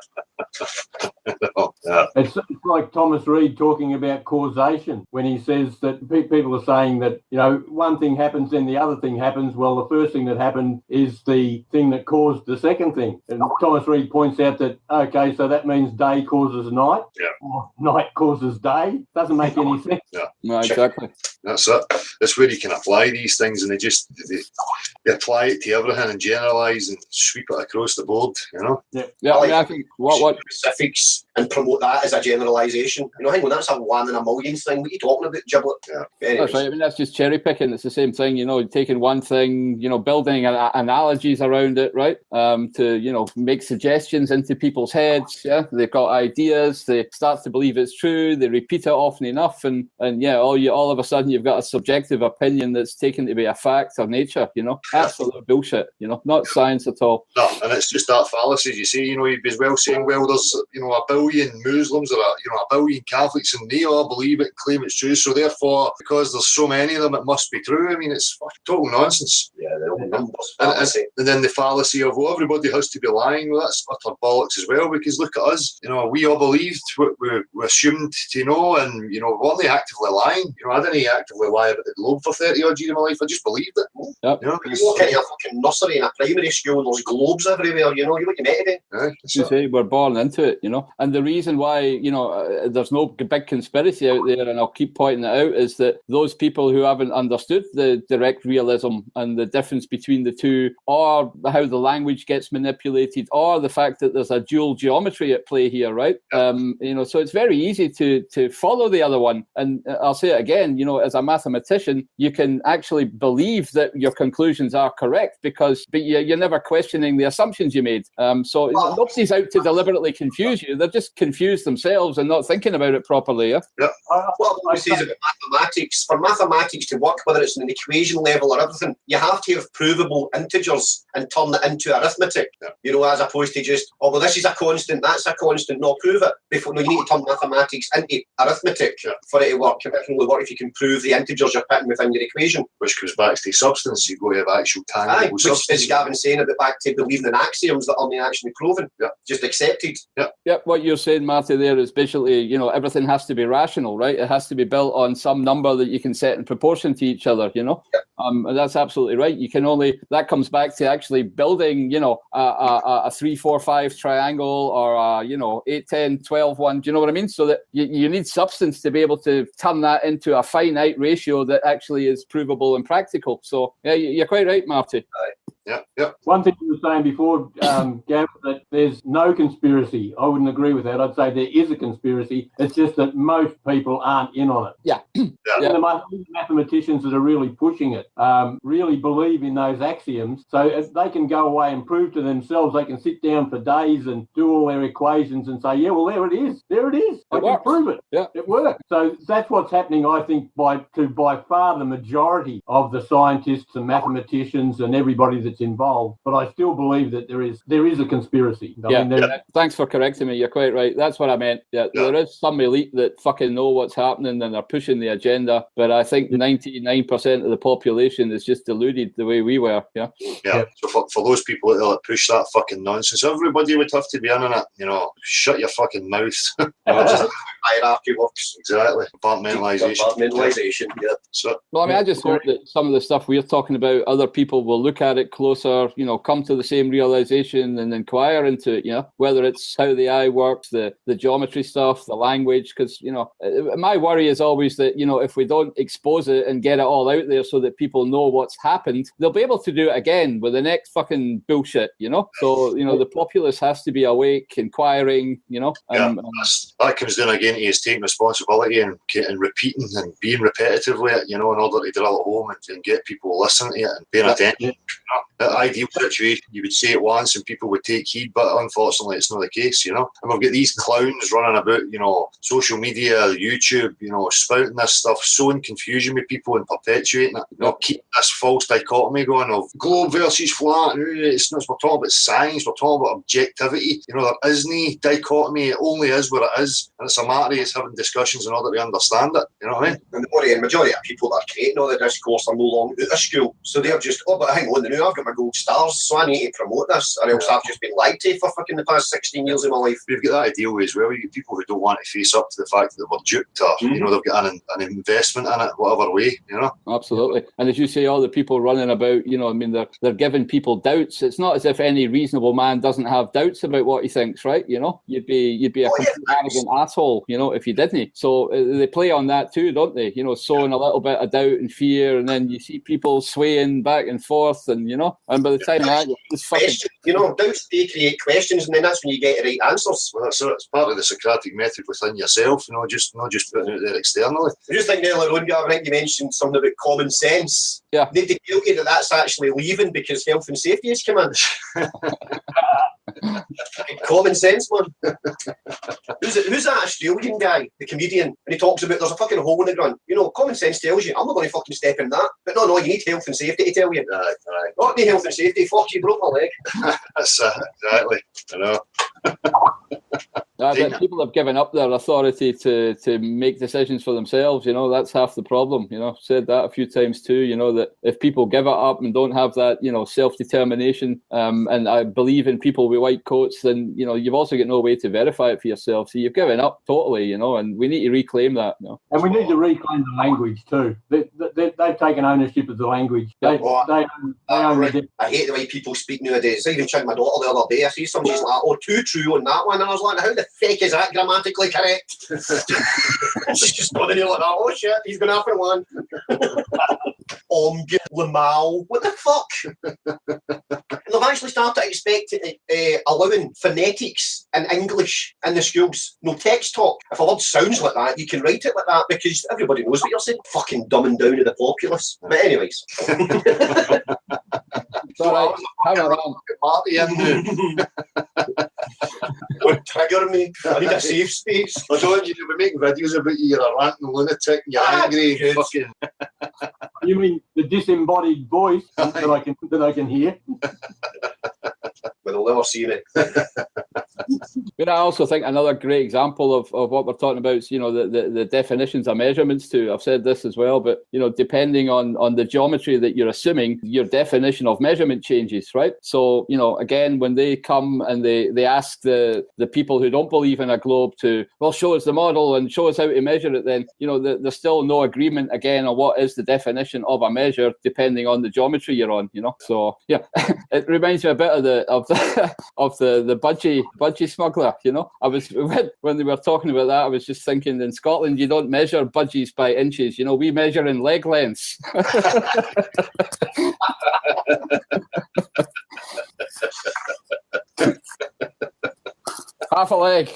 It's like Thomas Reid talking about causation when he says that people are saying that, one thing happens, then the other thing happens. Well, the first thing that happened is the thing that caused the second thing. And Thomas Reid points out that, okay, so that means day causes night, or night causes day. Doesn't make any sense. Yeah. No, exactly. That's it. That's where you can apply these things, and they apply it to everything and generalise and sweep it across the board. Yeah. I think what specifics and promote that as a generalisation. Hang on, that's a 1 in a million thing. What are you talking about, Giblet? That's right. I mean, that's just cherry picking. It's the same thing, taking one thing, building analogies around it, right? To, make suggestions into people's heads. Yeah, they've got ideas. They start to believe it's true. They repeat it often enough, and all of a sudden you've got a subjective opinion that's taken to be a fact of nature. Absolute bullshit. Not science at all. No, and it's just that fallacy. You see, you'd be as well saying, well, there's a billion Muslims or a billion Catholics, and they all believe it and claim it's true. So therefore, because there's so many of them, it must be true. I mean, it's total nonsense. Yeah, they're all numbers. And then the fallacy of, well, everybody has to be lying. Well, that's utter bollocks as well, because look at us. We all believed what we assumed to know, and we weren't actively lying. I didn't actively lie about the globe for 30 odd years of my life. I just believed it. Yep. You walk into a fucking nursery in a primary school and there's globes everywhere. You're what you meant to do. You say we're born into it, and the reason why there's no big conspiracy out there, and I'll keep pointing it out, is that those people who haven't understood the direct realism and the difference between the two, or how the language gets manipulated, or the fact that there's a dual geometry at play here, right? So it's very easy to follow the other one. And I'll say it again, as a mathematician, you can actually believe that your conclusions are correct because you're never questioning the assumptions you made. So nobody's out to deliberately confuse you. They're just confused themselves and not thinking about it properly. Yeah. What I say is about mathematics. For mathematics to work, whether it's an equation level or everything, you have to have provable integers and turn it into arithmetic. As opposed to just, this is a constant, that's a constant. No, prove it. You need to turn mathematics into arithmetic for it to work. It can only work if you can prove the integers you're putting within your equation. Which comes back to substance. You go to have actual tangible substance. Which is Gavin saying about back to believing in axioms that aren't actually proven, just accepted. What you're saying, Marty, there is basically, everything has to be rational, right? It has to be built on some number that you can set in proportion to each other, And that's absolutely right. That comes back to actually building, a 3, 4, 5 triangle or a, 8, 10, 12 one. Do you know what I mean? So that you need substance to be able to turn that into a finite ratio that actually is provable and practical. So yeah, you're quite right, Marty. Yeah. One thing you were saying before, Gav, that there's no conspiracy. I wouldn't agree with that. I'd say there is a conspiracy. It's just that most people aren't in on it. Yeah. And the mathematicians that are really pushing it really believe in those axioms. So if they can go away and prove to themselves, they can sit down for days and do all their equations and say, yeah, well, there it is. I can prove it. Yeah. It works. So that's what's happening, I think, by far the majority of the scientists and mathematicians and everybody that's involved. But I still believe that there is a conspiracy. Thanks for correcting me. You're quite right. That's what I meant. There is some elite that fucking know what's happening and they're pushing the agenda. But I think 99% of the population is just deluded the way we were. Yeah. So for those people that push that fucking nonsense, everybody would have to be in it. Shut your fucking mouth. Hierarchy works. Exactly. Compartmentalisation. Yeah. So, I just hope that some of the stuff we're talking about, other people will look at it closer, come to the same realization and inquire into it, whether it's how the eye works, the geometry stuff, the language, because, my worry is always that, if we don't expose it and get it all out there so that people know what's happened, they'll be able to do it again with the next fucking bullshit, So, the populace has to be awake, inquiring, that comes down again to is taking responsibility and repeating and being repetitively, in order to drill it home and get people listening to it and paying attention. The ideal situation, you would say it once and people would take heed, but unfortunately it's not the case, And we've got these clowns running about, social media, YouTube, spouting this stuff, sowing confusion with people and perpetuating it. Keep this false dichotomy going of globe versus flat. We're talking about science, we're talking about objectivity. There isn't dichotomy, it only is what it is. And it's a matter of having discussions in order to understand it. You know what I mean? And the majority of people that are creating all the discourse are no longer out of school. So they're just, but hang on, I've got my gold stars, so I need to promote this, or else I've just been lied to for fucking the past 16 years of my life. We've got that to deal with as well. You get people who don't want to face up to the fact that we're duped, or they've got an investment in it, whatever way. Absolutely. And as you say, all the people running about, they're giving people doubts. It's not as if any reasonable man doesn't have doubts about what he thinks, right? You'd be a complete arrogant asshole, if you didn't. So they play on that too, don't they? Sowing a little bit of doubt and fear, and then you see people swaying back and forth, and And by the time that, it's fucking... Doubts they create questions, and then that's when you get the right answers. Well, it's part of the Socratic method within yourself, not just putting it out there externally. I just think earlier on, Gavin, I think you mentioned something about common sense. Yeah. Need to tell you that's actually leaving because health and safety has come in. Common sense, man. Who's that Australian guy, the comedian, and he talks about there's a fucking hole in the ground. Common sense tells you I'm not going to fucking step in that. But no, you need health and safety to tell you. Aye. Not need health and safety. Fuck, you broke my leg. That's exactly. I know. That people have given up their authority to make decisions for themselves. That's half the problem. I've said that a few times too. That if people give it up and don't have that, self-determination, and I believe in people with white coats, then you've also got no way to verify it for yourself. So you've given up totally. And we need to reclaim that. And we need to reclaim the language too. They've taken ownership of the language. They own it. I hate the way people speak nowadays. I even checked my daughter the other day. I see somebody she's like, "Oh, too true on that one," and I was like, "How the fuck is that grammatically correct?" She's just going in here like that. Oh shit, he's going after one. Lamal. What the fuck? They've actually started allowing phonetics in English in the schools. No text talk. If a word sounds like that, you can write it like that because everybody knows what you're saying. Fucking dumbing down to the populace. But anyways. It's all right. Hang around. Party in. Don't trigger me. I need a safe space. I don't. You'll be making videos about you. You're a ranting lunatic. You're angry. Good. Fucking. You mean the disembodied voice that I can hear? But they'll never see it. But I also think another great example of what we're talking about is, the definitions of measurements too. I've said this as well, but, depending on the geometry that you're assuming, your definition of measurement changes, right? So, again, when they come and they ask the people who don't believe in a globe to, well, show us the model and show us how to measure it, then, there's still no agreement, again, on what is the definition of a measure, depending on the geometry you're on, So, yeah, it reminds me a bit of the budgie smuggler, I was, when they were talking about that, I was just thinking, in Scotland you don't measure budgies by inches, we measure in leg lengths. Half a leg.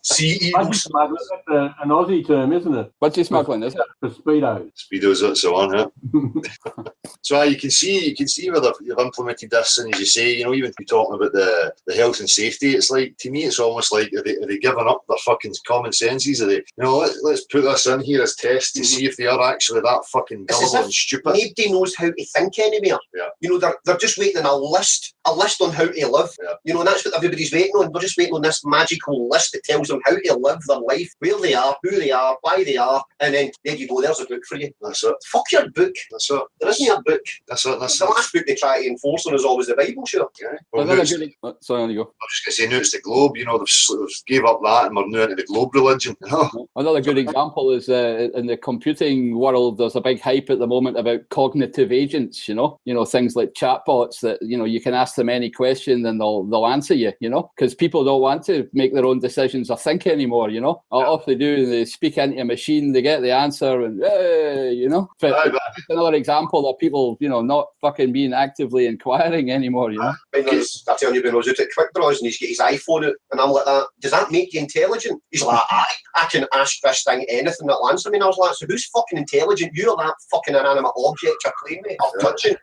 Budgie smuggling, that's an Aussie term, isn't it? Budgie smuggling, is it? For speedos. Speedos and so on, yeah. So you can see where they've implemented this, and as you say, even if you're talking about the health and safety, it's like, to me, it's almost like, are they giving up their fucking common senses? Are they, let's put this in here as test to see if they are actually that fucking gullible and stupid. Nobody knows how to think anymore. Yeah. They're just waiting on a list on how to live. Yeah. And that's what everybody's waiting on. They're just waiting on this magical list that tells them how to live their life, where they are, who they are, why they are, and then there you go, there's a book for you. That's it. Fuck your book. That's it. There isn't a book. That's it. The last book they try to enforce on is always the Bible, sure. Yeah. Well, sorry, on you go. I was just going to say, now it's the globe, they've gave up that and we're now into the globe religion. Another good example is in the computing world, there's a big hype at the moment about cognitive agents, things like chatbots that, you can ask them any question and they'll answer you, because people don't want to make their own decisions or think anymore, All they do, they speak into a machine, they get the answer, and But it's another example of people, not fucking being actively inquiring anymore, I'm telling you, when I was out at Quick Draws and he's got his iPhone out, and I'm like that, does that make you intelligent? He's like, I can ask this thing anything that'll answer me. And I was like, so who's fucking intelligent? You're that fucking inanimate object you're playing with, or touching.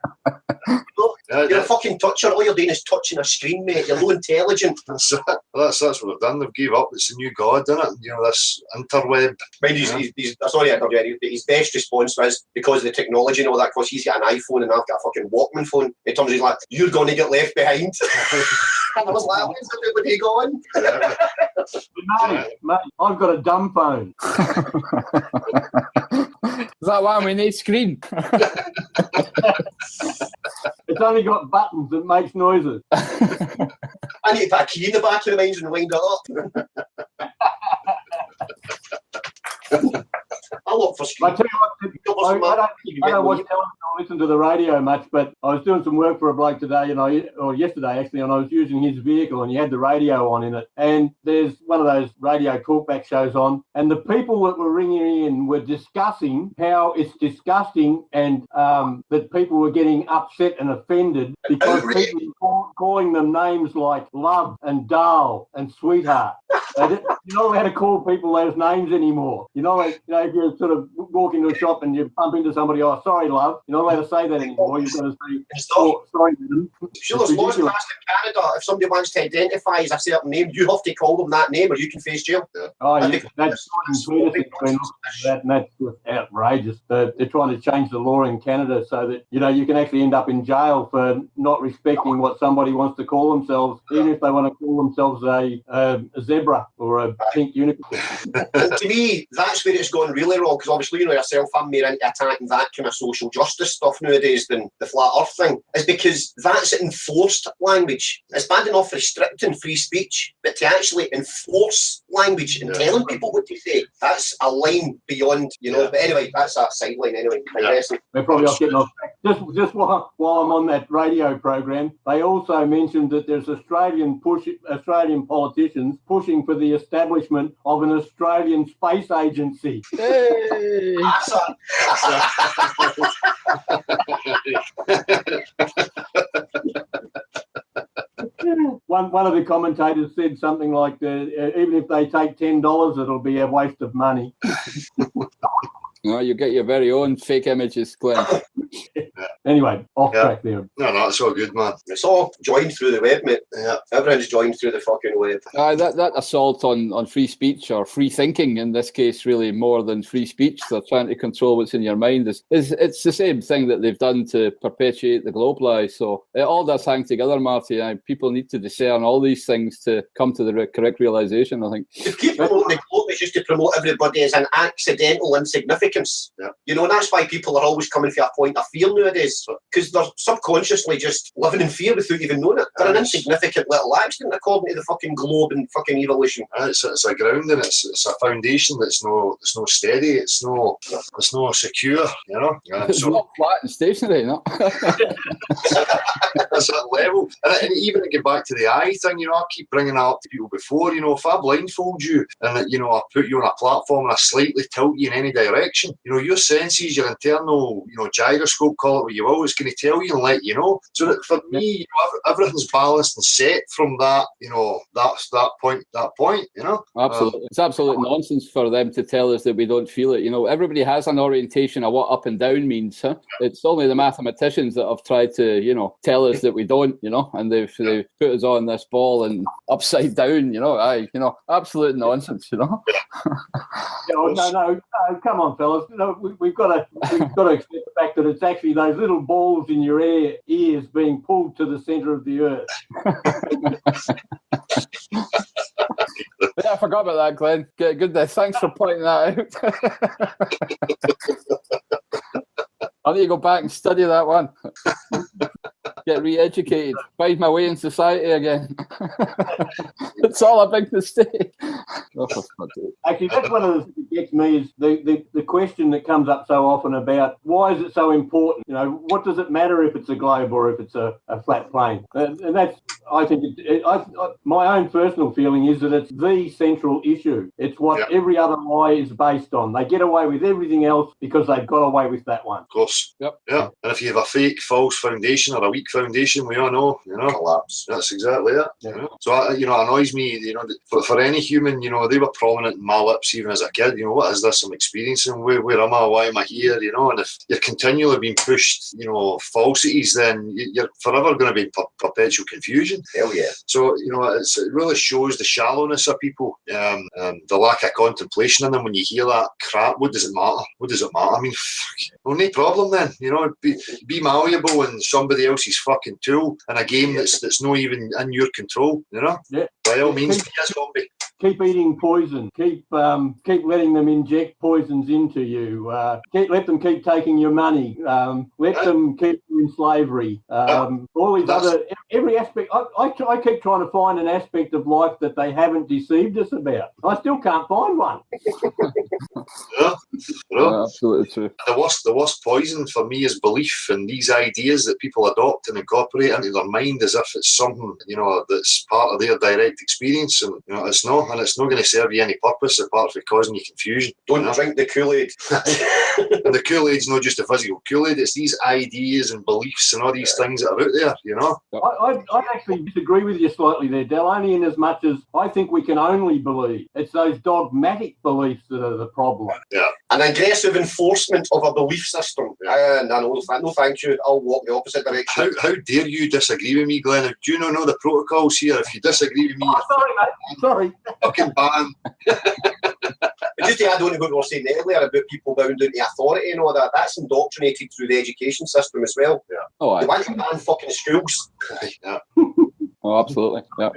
You're a fucking toucher. All you're doing is touching a screen, mate. You're low intelligent. That's what they've done. They've gave up. It's a new god, isn't it? This interweb. Mind he's sorry, his best response was, because of the technology and all that, because he's got an iPhone and I've got a fucking Walkman phone. He turns, he's like, you're going to get left behind. And I was like, where's everybody going? Mate, I've got a dumb phone. Is that why we need screen? It's only got buttons that makes noises. I need to put a key in the back of the mines and wind it up. I look for screen. I tell you what, I don't watch television listen to the radio much, but I was doing some work for a bloke today, or yesterday actually, and I was using his vehicle, and he had the radio on in it. And there's one of those radio talkback shows on, and the people that were ringing in were discussing how it's disgusting and that people were getting upset and offended because people were calling them names like love and doll and sweetheart. You're not allowed to call people those names anymore. If you sort of walk into a shop and you bump into somebody, oh, sorry, love, you're not allowed to say that anymore. You've got to say, oh, sorry, madam. Sure, there's laws passed in Canada. If somebody wants to identify as a certain name, you have to call them that name or you can face jail. Yeah. Oh, yeah, that's just outrageous. They're trying to change the law in Canada so that, you can actually end up in jail for not respecting what somebody wants to call themselves, even if they want to call themselves a zebra or a pink unicorn. Well, to me, that's where it's gone really wrong, because obviously, yourself, I'm more into attacking that kind of social justice stuff nowadays than the flat earth thing, is because that's enforced language. It's bad enough restricting free speech, but to actually enforce language and telling people what to say, that's a line beyond, But anyway, that's a sideline anyway. We're probably off getting off. Just while I'm on that radio program, they also mentioned that there's Australian politicians pushing for the establishment of an Australian space agency. Hey! One of the commentators said something like, even if they take $10, it'll be a waste of money. No, you get your very own fake images, Glenn. Anyway, off track there. No, it's all good, man. It's all joined through the web, mate. Yeah, everyone's joined through the fucking web. That assault on free speech, or free thinking in this case, really more than free speech. They're trying to control what's in your mind. It's the same thing that they've done to perpetuate the globe lie. So it all does hang together, Marty. People need to discern all these things to come to the correct realisation, I think. To keep promoting the globe is just to promote everybody as an accidental insignificance. And that's why people are always coming for a point of fear nowadays, because they're subconsciously just living in fear without even knowing it. They're an insignificant little accident according to the fucking globe and fucking evolution. It's a grounding, it's a foundation that's no steady, it's no secure, It's not flat and stationary, no. That's that level. And even to get back to the eye thing, I keep bringing that up to people before, if I blindfold you and I put you on a platform and I slightly tilt you in any direction, your senses, your internal, gyroscope, call it what you will, is going to tell you and let you know. So that for me, everything's balanced and set from that, that point, Absolutely. It's absolute nonsense for them to tell us that we don't feel it. Everybody has an orientation of what up and down means, huh? It's only the mathematicians that have tried to, tell us that we don't, and they've put us on this ball and upside down, absolute nonsense, No, come on, fellas. We've got to accept the fact that it's actually those little balls in your ears being pulled to the centre of the earth. Yeah, I forgot about that, Glenn. Good. Thanks for pointing that out. I need to go back and study that one. Get re-educated, find my way in society again. It's all a big mistake. Actually, that's one of the things that gets me is the question that comes up so often about why is it so important? What does it matter if it's a globe or if it's a flat plane? And that's, I think, my own personal feeling is that it's the central issue. It's what every other lie is based on. They get away with everything else because they've got away with that one. Of course. Yep. Yeah. And if you have a fake, false foundation or a weak foundation, we all know, collapse. That's exactly it. Yeah. So, it annoys me, for any human, they were prominent in my lips even as a kid. What is this I'm experiencing? Where am I? Why am I here? And if you're continually being pushed, falsities, then you're forever going to be in perpetual confusion. Hell yeah. So, it really shows the shallowness of people, the lack of contemplation in them. When you hear that crap, what does it matter? I mean, no problem then. Be malleable in somebody else's fucking tool in a game that's not even in your control. Yeah. By all means, be a zombie. keep eating poison, keep letting them inject poisons into you, let them keep taking your money, let them keep you in slavery. All these every aspect. I keep trying to find an aspect of life that they haven't deceived us about. I still can't find one. Absolutely true. The worst poison for me is belief in these ideas that people adopt and incorporate into their mind as if it's something, that's part of their direct experience, and it's not going to serve you any purpose apart from causing you confusion. Don't drink the Kool-Aid. And the Kool-Aid's not just a physical Kool-Aid, it's these ideas and beliefs and all these things that are out there, I actually disagree with you slightly there, Del, only in as much as I think we can only believe. It's those dogmatic beliefs that are the problem. Yeah. An aggressive enforcement of a belief system. No, thank you. I'll walk the opposite direction. How dare you disagree with me, Glenn? Do you not know the protocols here? If you disagree with me, sorry, mate. Sorry. Fucking ban. Just to add on to what we were saying earlier about people bound into authority and all that, that's indoctrinated through the education system as well. Yeah. Oh, they want to ban fucking schools. Yeah. Oh, absolutely. Yeah.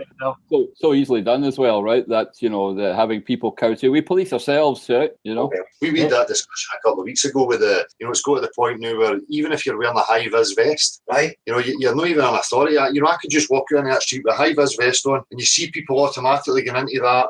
So easily done as well, right? That, the having people kowtow. We police ourselves, right? We had that discussion a couple of weeks ago with it's got to the point now where even if you're wearing a high-vis vest, right? You're not even an authority. I could just walk around that street with a high-vis vest on and you see people automatically getting into that,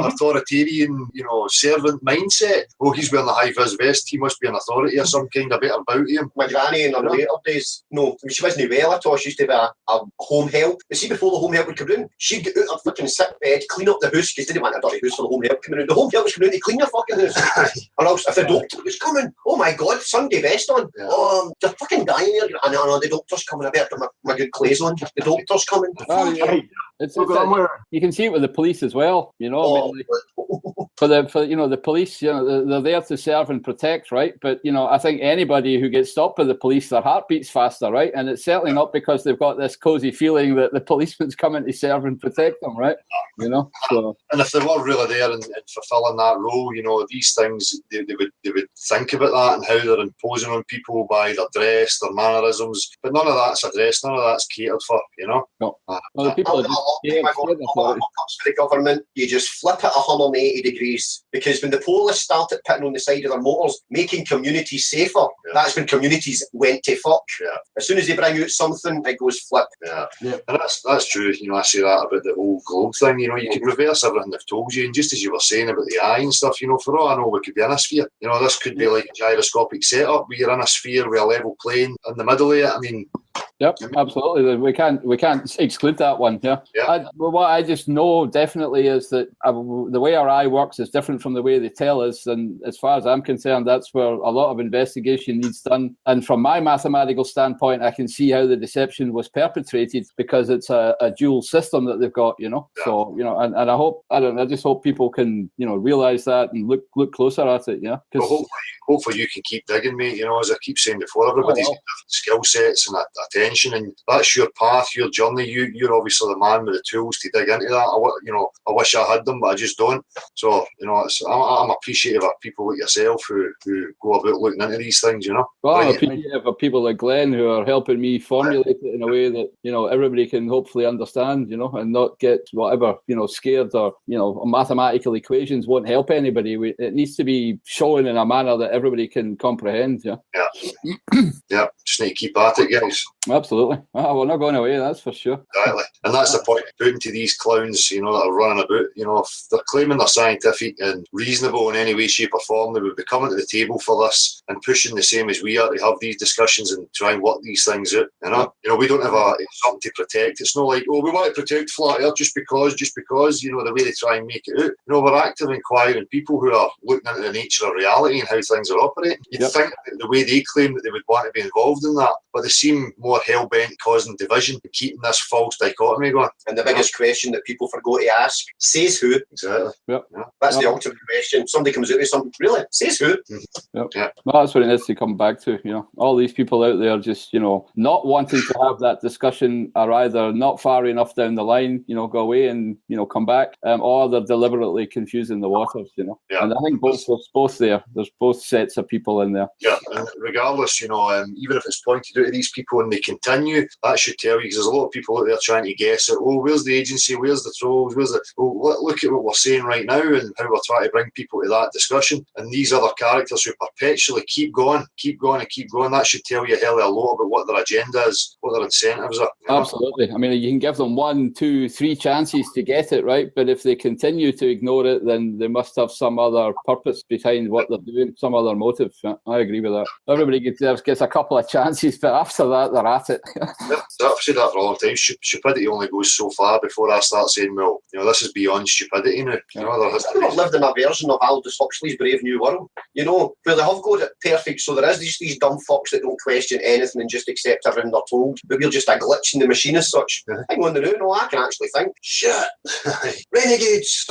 authoritarian, servant mindset. Oh, he's wearing a high-vis vest. He must be an authority or some kind of better about him. My granny in her later days, she wasn't well at all. She used to be a home help. See, before the home help would come in, she'd get out her fucking sick bed, clean up the house, because they didn't want a dirty house for the home help coming in. The home help was coming in to clean your fucking house. Or else, if the doctor was coming, oh my God, Sunday vest on. Yeah. Oh, you're fucking dying here. No, the doctor's coming. I better put my good clothes on. The doctor's coming. You can see it with the police as well, for the police, they're there to serve and protect, right? But I think anybody who gets stopped by the police, their heart beats faster, right? And it's certainly not because they've got this cozy feeling that the policeman's coming to serve and protect them, right? So. And if they were really there and fulfilling that role, these things they would think about that and how they're imposing on people by their dress, their mannerisms. But none of that's addressed, none of that's catered for, No. Well, the people for the government, you just flip it 180 degrees, because when the police started putting on the side of their motors, making communities safer, that's when communities went to fuck. Yeah. As soon as they bring out something, it goes flip. Yeah. And that's true. I say that about the whole globe thing. You can reverse everything they've told you, and just as you were saying about the eye and stuff, for all I know, we could be in a sphere. This could be like a gyroscopic setup. We are in a sphere with a level plane in the middle of it. Yep, absolutely. We can't exclude that one. Yeah. What I just know definitely is that the way our eye works is different from the way they tell us, and as far as I'm concerned, that's where a lot of investigation needs done. And from my mathematical standpoint, I can see how the deception was perpetrated, because it's a dual system that they've got. So and I just hope people can realize that and look closer at it. Yeah. Hopefully you can keep digging, mate. As I keep saying before, everybody's got different skill sets and attention, and that's your path, your journey. You're obviously the man with the tools to dig into that. I wish I had them, but I just don't. So I'm appreciative of people like yourself who go about looking into these things. Well, I'm appreciative of people like Glenn who are helping me formulate it in a way that everybody can hopefully understand. And not get whatever scared, or mathematical equations won't help anybody. It needs to be shown in a manner that everybody can comprehend. Yeah. Just need to keep at it, guys. Absolutely. We're not going away, that's for sure. Exactly. And that's the point of putting to these clowns, that are running about. If they're claiming they're scientific and reasonable in any way, shape or form, they would be coming to the table for this and pushing the same as we are to have these discussions and try and work these things out. We don't have something to protect. It's not like, we want to protect flat earth just because, the way they try and make it out. We're active inquiring people who are looking into the nature of reality and how things are operating. You'd think that the way they claim that they would want to be involved in that, but they seem more hell-bent causing division and keeping this false dichotomy going. And the biggest question that people forgot to ask, says who? Exactly. That's the ultimate question. Somebody comes out with something, really? Says who? Well, that's what it needs to come back to. All these people out there just, not wanting to have that discussion are either not far enough down the line, go away and, come back, or they're deliberately confusing the waters, And I think there's both there. There's both sets of people in there. Yeah, and regardless, even if it's pointed out to these people and they continue, that should tell you, because there's a lot of people out there trying to guess it. Oh, where's the agency? Where's the trolls? Look at what we're saying right now and how we're trying to bring people to that discussion. And these other characters who perpetually keep going. That should tell you a hell of a lot about what their agenda is, what their incentives are. Absolutely. I mean, you can give them 1, 2, 3 chances to get it right, but if they continue to ignore it, then they must have some other purpose behind what they're doing, some other motive. I agree with that. Everybody gets a couple of chances, but after that, they're at it. I've said that for a long time. Stupidity only goes so far before I start saying, well, this is beyond stupidity now. I've never lived in a version of Aldous Huxley's Brave New World, where they have got it perfect. So there is these dumb fucks that don't question anything and just accept everything they're told. But we're just a glitch in the machine as such. Hang on the road, I can actually think. Shit, renegades.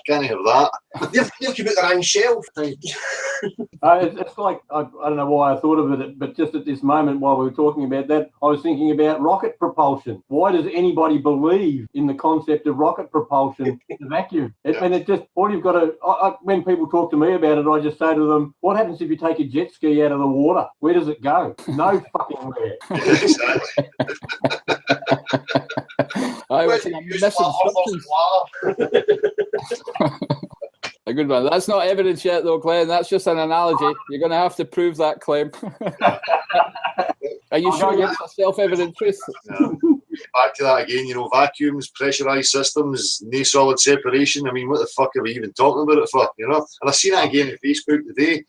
Can't have that. They've come out their own shelf. It's like, I don't know why I thought of it, but just at this moment while we were talking about that, I was thinking about rocket propulsion. Why does anybody believe in the concept of rocket propulsion in a vacuum? And it just, all you've got to, when people talk to me about it, I just say to them, what happens if you take a jet ski out of the water? Where does it go? No fucking where. Exactly. A good one. That's not evidence yet, though, Glenn. That's just an analogy. You're going to have to prove that claim. Are you sure it's a self-evident truth? Yeah. Back to that again, vacuums, pressurised systems, no solid separation. I mean, what the fuck are we even talking about it for, And I seen that again on Facebook today.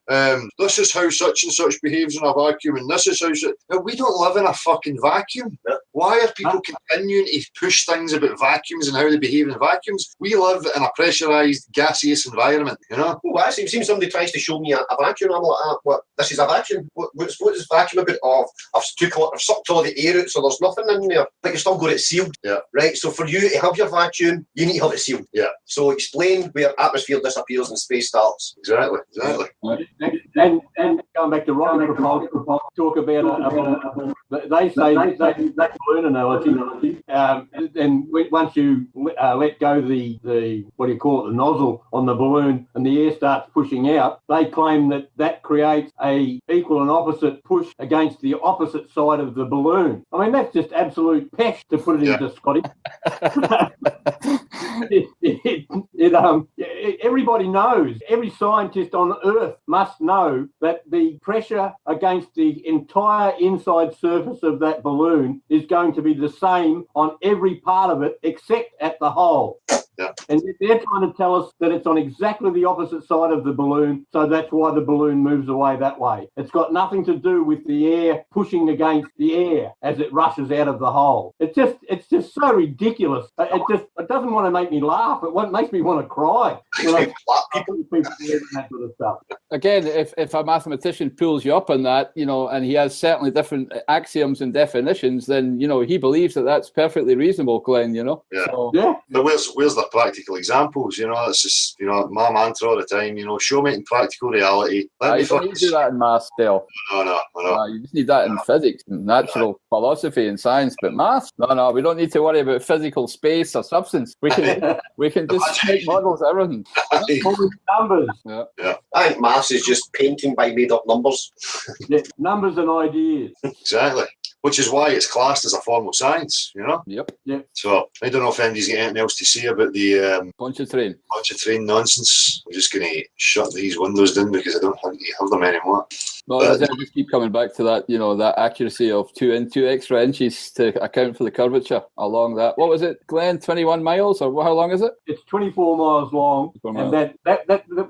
This is how such and such behaves in a vacuum, and this is how such... Now, we don't live in a fucking vacuum. Why are people continuing to push things about vacuums and how they behave in vacuums? We live in a pressurised, gaseous environment, Well, actually, it seems somebody tries to show me a vacuum. I'm like, what? This is a vacuum? What is vacuum about? Oh, I've sucked all the air out, so there's nothing in there. But you still got it sealed. Yeah. Right? So for you to have your vacuum, you need to have it sealed. Yeah. So explain where atmosphere disappears and space starts. Exactly. And going back to rocket propulsion, talk about they say that balloon analogy. And once you let go the what do you call it, the nozzle on the balloon, and the air starts pushing out, they claim that creates a equal and opposite push against the opposite side of the balloon. I mean, that's just absolute pesh, to put it into Scottish. Everybody knows, every scientist on Earth must know that the pressure against the entire inside surface of that balloon is going to be the same on every part of it except at the hole. Yeah. And they're trying to tell us that it's on exactly the opposite side of the balloon, so that's why the balloon moves away that way. It's got nothing to do with the air pushing against the air as it rushes out of the hole. It's just so ridiculous. It doesn't want to make me laugh. It makes me want to cry. People that sort of stuff. Again, if a mathematician pulls you up on that, and he has certainly different axioms and definitions, then he believes that that's perfectly reasonable, Glenn. Yeah. So, But where's the practical examples? It's just my mantra all the time. Show me it in practical reality. You don't need to do that in maths, Dale. No. You just need that in physics, and natural philosophy, and science. But maths, no, we don't need to worry about physical space or substance. We can just make models of everything. Numbers. Yeah. I think maths is just painting by made-up numbers. Yeah, numbers and ideas. Exactly. Which is why it's classed as a form of science, Yep. So I don't know if anybody's got anything else to say about the Pontchartrain nonsense. I'm just going to shut these windows down because I don't have them anymore. No, I just keep coming back to that, that accuracy of 2 extra inches to account for the curvature along that. What was it, Glenn? 21 miles, or how long is it? It's 24 miles long. 24 miles. And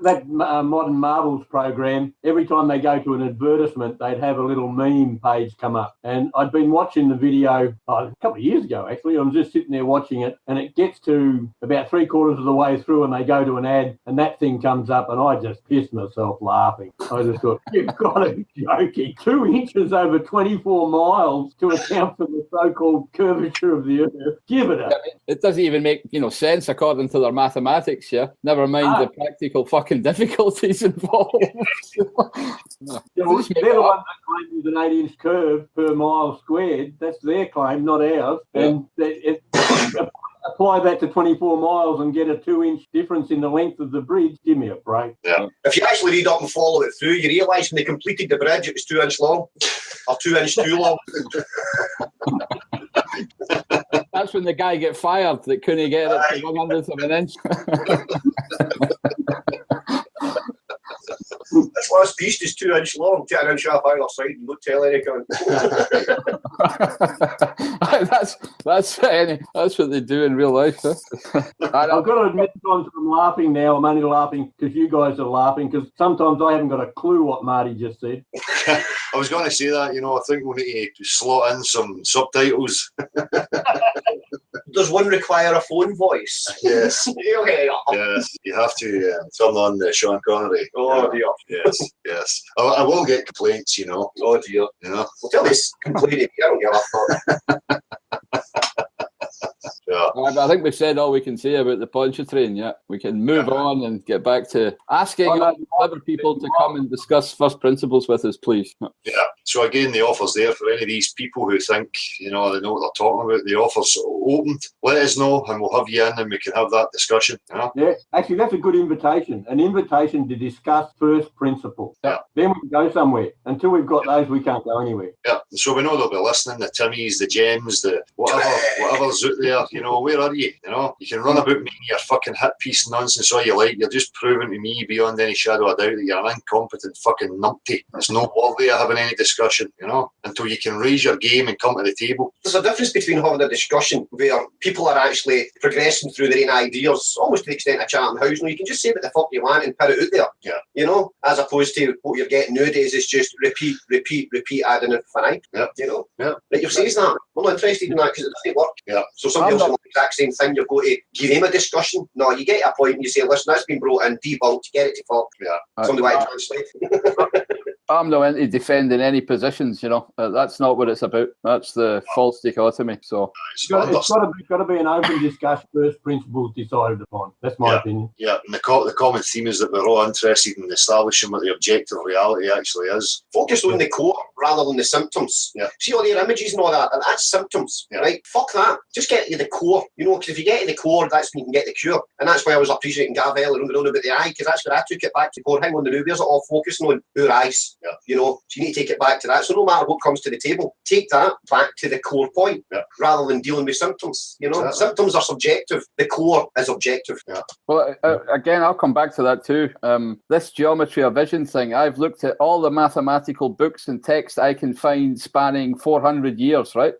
that Modern Marvels program, every time they go to an advertisement, they'd have a little meme page come up. And I'd been watching the video a couple of years ago, actually. I was just sitting there watching it, and it gets to about 3/4 of the way through, and they go to an ad, and that thing comes up, and I just pissed myself laughing. I just thought, you've got to be joking. 2 inches over 24 miles to account for the so-called curvature of the Earth. Give it up. It doesn't even make sense according to their mathematics, yeah? Never mind the practical fucking difficulties involved. They're the ones that claim there's an 8-inch curve per mile squared. That's their claim, not ours. And apply that to 24 miles and get a 2-inch difference in the length of the bridge. Give me a break. Yeah. If you actually read up and follow it through, you realise when they completed the bridge, it was 2 inches long. are 2 inches too long. That's when the guy get fired that couldn't get it to 1/100th of an inch. This last beast is 2 inches long, 10 inch off either side, and don't tell anyone. That's what they do in real life. Huh? I've got to admit, sometimes I'm laughing now. I'm only laughing because you guys are laughing, because sometimes I haven't got a clue what Marty just said. I was going to say that, I think we'll need to slot in some subtitles. Does one require a phone voice? Yes. Okay. Yes, you have to turn on Sean Connery. Oh dear. Yes. I will get complaints, Oh dear. Well, tell this complaining. I don't give a fuck. Yeah. I think we've said all we can say about the Pontchartrain. Yeah, we can move on and get back to asking other people to come and discuss first principles with us, please. Yeah. So again, the offer's there for any of these people who think, they know what they're talking about. The offer's opened. Let us know and we'll have you in and we can have that discussion. Yeah, actually, that's a good invitation. An invitation to discuss first principles. Yeah. Then we can go somewhere. Until we've got those, we can't go anywhere. Yeah. So we know they'll be listening, the Timmies, the Gems, the whatever's out there. Where are you? You can run about making your fucking hit piece nonsense all you like. You're just proving to me beyond any shadow of doubt that you're an incompetent fucking numpty. It's not worthy of having any discussion, until you can raise your game and come to the table. There's a difference between having a discussion where people are actually progressing through their own ideas, almost to the extent of Chatham House. You can just say what the fuck you want and put it out there. Yeah. As opposed to what you're getting nowadays is just repeat, adding infinitum. Yeah. Right, you've said that. I'm not interested in that because it doesn't work. Yeah. So somebody else will do the exact same thing. You're going to give him a discussion. No, you get to a point and you say, listen, that's been brought in, debunked, get it to fuck. Yeah. Somebody might translate. I'm not into defending any positions, that's not what it's about. That's the false dichotomy. So it's got to be an open discussion, first principles decided upon. That's my opinion. Yeah, and the common theme is that we're all interested in establishing what the objective reality actually is. Focus on the core rather than the symptoms. Yeah. See all their images and all that, and that's symptoms, right? Fuck that. Just get to the core, because if you get to the core, that's when you can get the cure. And that's why I was appreciating Gav earlier on about the eye, because that's where I took it back to core. Hang on, the where's it all focusing on? Our eyes. Yeah. So you need to take it back to that. So no matter what comes to the table, take that back to the core point rather than dealing with symptoms. Exactly. Symptoms are subjective. The core is objective. Yeah. Well, again, I'll come back to that too. This geometry of vision thing, I've looked at all the mathematical books and texts I can find spanning 400 years, right?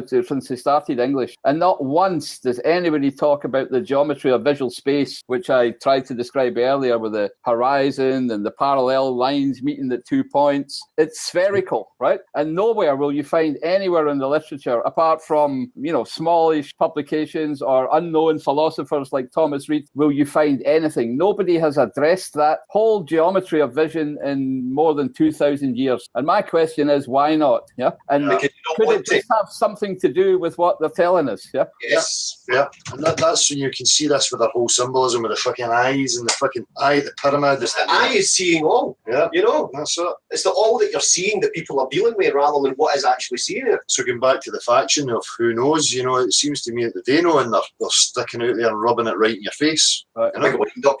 Since they started English. And not once does anybody talk about the geometry of visual space, which I tried to describe earlier with the horizon and the parallel lines meeting at 2 points. It's spherical, right? And nowhere will you find anywhere in the literature, apart from, smallish publications or unknown philosophers like Thomas Reid, will you find anything. Nobody has addressed that whole geometry of vision in more than 2,000 years. And my question is, why not? Yeah. And could it just have something to do with what they're telling us? Yeah. Yes. Yeah. And that's when you can see this with the whole symbolism with the fucking eyes and the fucking eye, the pyramid. The eye is seeing all. Yeah. That's it. It's the all that you're seeing that people are dealing with rather than what is actually seeing it. So going back to the faction of who knows, it seems to me that they know and they're sticking out there and rubbing it right in your face.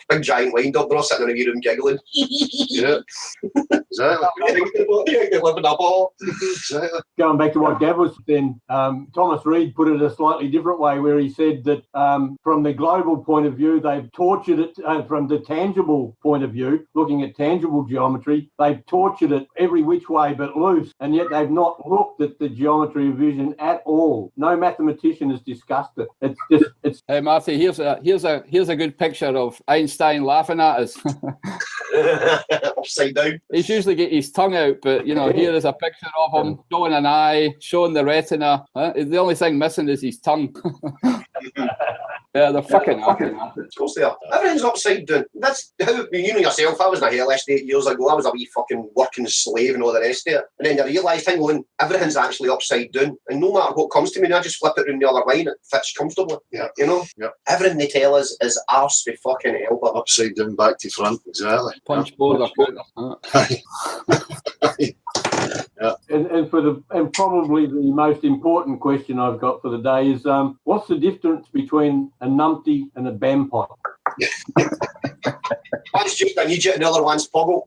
Big giant wind-up, they're all sitting in a room giggling. Yeah. Exactly. They live in a ball. Exactly. Going back to what Gav was saying, Thomas Reid put it a slightly different way, where he said that from the global point of view, they've tortured it from the tangible point of view, looking at tangible geometry, they've tortured it every which way but loose, and yet they've not looked at the geometry of vision at all. No mathematician has discussed it. It's Hey Marty, here's a good picture of Einstein laughing at us. Upside down. He's usually get his tongue out, but here is a picture of him showing an eye, showing the retina. The only thing missing is his tongue. Yeah, they're fucking happy. Of course they are. Everything's upside down. That's how you know yourself. I was in a hellish 8 years ago. I was a wee fucking working slave and all the rest of it. And then you realise, hang on, everything's actually upside down. And no matter what comes to me, I just flip it around the other way and it fits comfortably. Yeah. Yeah. Everything they tell us is arse with fucking elbow. Upside down, back to front. Exactly. Punch board or Yeah. And probably the most important question I've got for the day is what's the difference between a numpty and a vampire? One's just an idiot and the other one's puggle.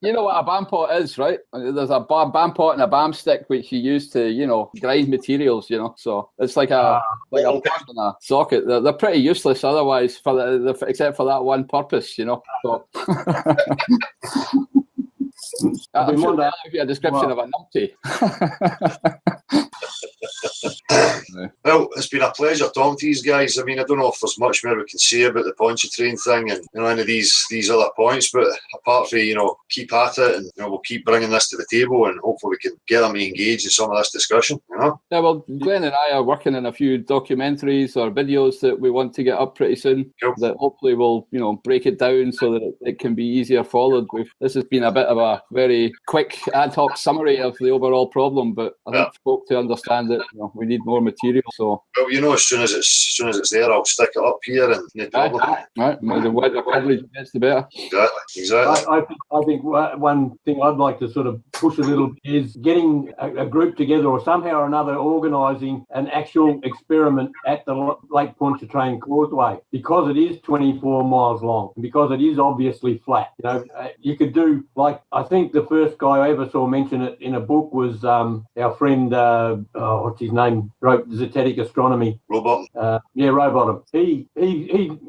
You know what a BAM pot is, right? There's a BAM pot and a BAM stick which you use to, grind materials. So it's like a pot and a socket. They're pretty useless otherwise, except for that one purpose. So. I'm sure that'll give you a description of a numpty. Well, it's been a pleasure talking to these guys. I mean, I don't know if there's much more we can say about the Pontchartrain thing and any of these other points, but apart from keep at it, and we'll keep bringing this to the table, and hopefully we can get them to engage in some of this discussion. Yeah, well, Glenn and I are working on a few documentaries or videos that we want to get up pretty soon. Cool. That hopefully will break it down so that it can be easier followed. This has been a bit of a very quick ad hoc summary of the overall problem, but I think folk to understand that we need more material. So well, as soon as it's there, I'll stick it up here, and no problem. Right, the wider coverage gets, the better. Exactly. I think one thing I'd like to sort of push a little is getting a group together, or somehow or another organising an actual experiment at the Lake Pontchartrain Causeway, because it is 24 miles long, because it is obviously flat. You could do, like, I think the first guy I ever saw mention it in a book was our friend, what's his name, wrote Zetetic Astronomy. Robot. Robot. He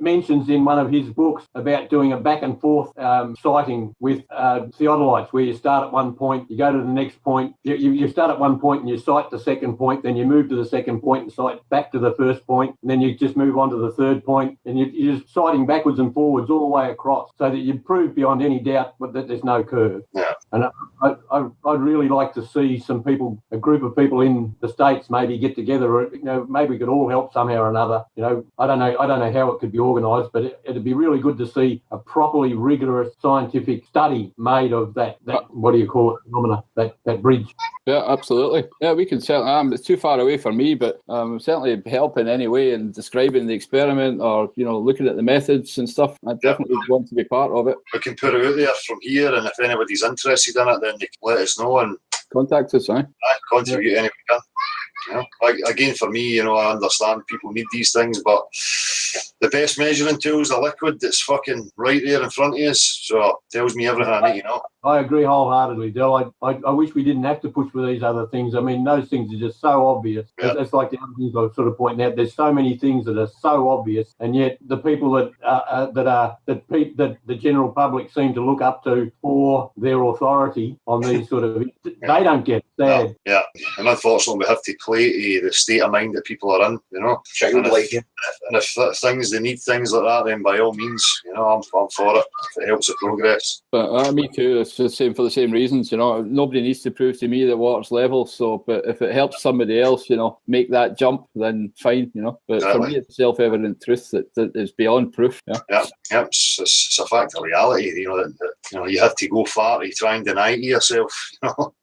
mentions in one of his books about doing a back and forth sighting with theodolites, where you start at one point, you go to the next point, you start at one point and you sight the second point, then you move to the second point and sight back to the first point, and then you just move on to the third point, and you're just sighting backwards and forwards all the way across, so that you prove beyond any doubt that there's no curve. Yeah. And I'd really like to see a group of people in the States maybe get together. Maybe we could all help somehow or another. I don't know how it could be organised, but it'd be really good to see a properly rigorous scientific study made of that what do you call it, phenomena, that bridge. Yeah, absolutely. Yeah, we can certainly. It's too far away for me, but certainly help in any way in describing the experiment, or looking at the methods and stuff. I definitely want to be part of it. We can put it out there from here, and if anybody's interested in it, then they can let us know and contact us. Contribute any we can. Again, for me, I understand people need these things, but the best measuring tool is a liquid that's fucking right there in front of us, so it tells me everything I need to know. I agree wholeheartedly, Del. I wish we didn't have to push for these other things. I mean, those things are just so obvious. Yeah. It's like the other things I was sort of pointing out. There's so many things that are so obvious, and yet the people that the general public seem to look up to for their authority on these sort of, they don't get it. Sad. Yeah, and unfortunately, we have to play to the state of mind that people are in. And if things they need things like that, then by all means, I'm for it if it helps the progress. But me too. It's the same for the same reasons. Nobody needs to prove to me that water's level. So, but if it helps somebody else, make that jump, then fine. But exactly. For me, it's self-evident truth that is beyond proof. Yeah. It's a fact of reality. That you have to go far to try and deny it to yourself.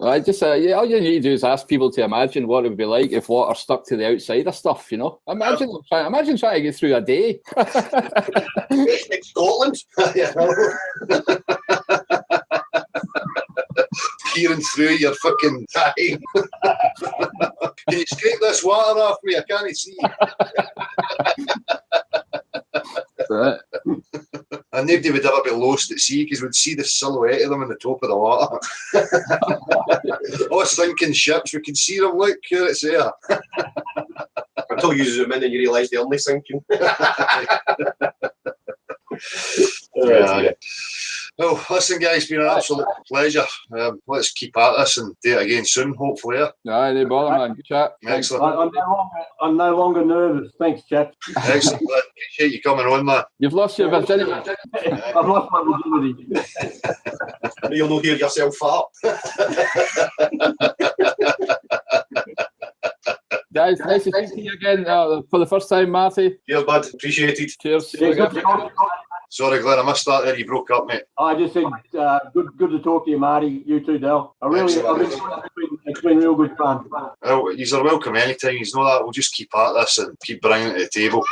I just all you need to do is ask people to imagine what it would be like if water stuck to the outside of stuff. Imagine trying to get through a day. In Scotland. Peering through your fucking time. Can you scrape this water off me? I can't see. Right. And nobody would ever be lost at sea because we'd see the silhouette of them on the top of the water. Oh, sinking ships, we can see them. Look, here it's there. Until you zoom in and you realise they're only sinking. Yeah. Well, listen, guys, it's been an absolute pleasure. Let's keep at this and do it again soon, hopefully. No, no bother, man. Good chat. Excellent. I'm no longer nervous. Thanks, chap. Excellent. Appreciate you coming on, man. You've lost your virginity. I've lost my virginity. You'll not hear yourself fart. Guys, nice to see you again for the first time, Marty. Cheers, bud. Appreciated. Cheers. Sorry, Glenn, I missed that there. You broke up, mate. I just said good to talk to you, Marty. You too, Del. It's been real good fun. Well, you're welcome anytime. You know that. We'll just keep at this and keep bringing it to the table.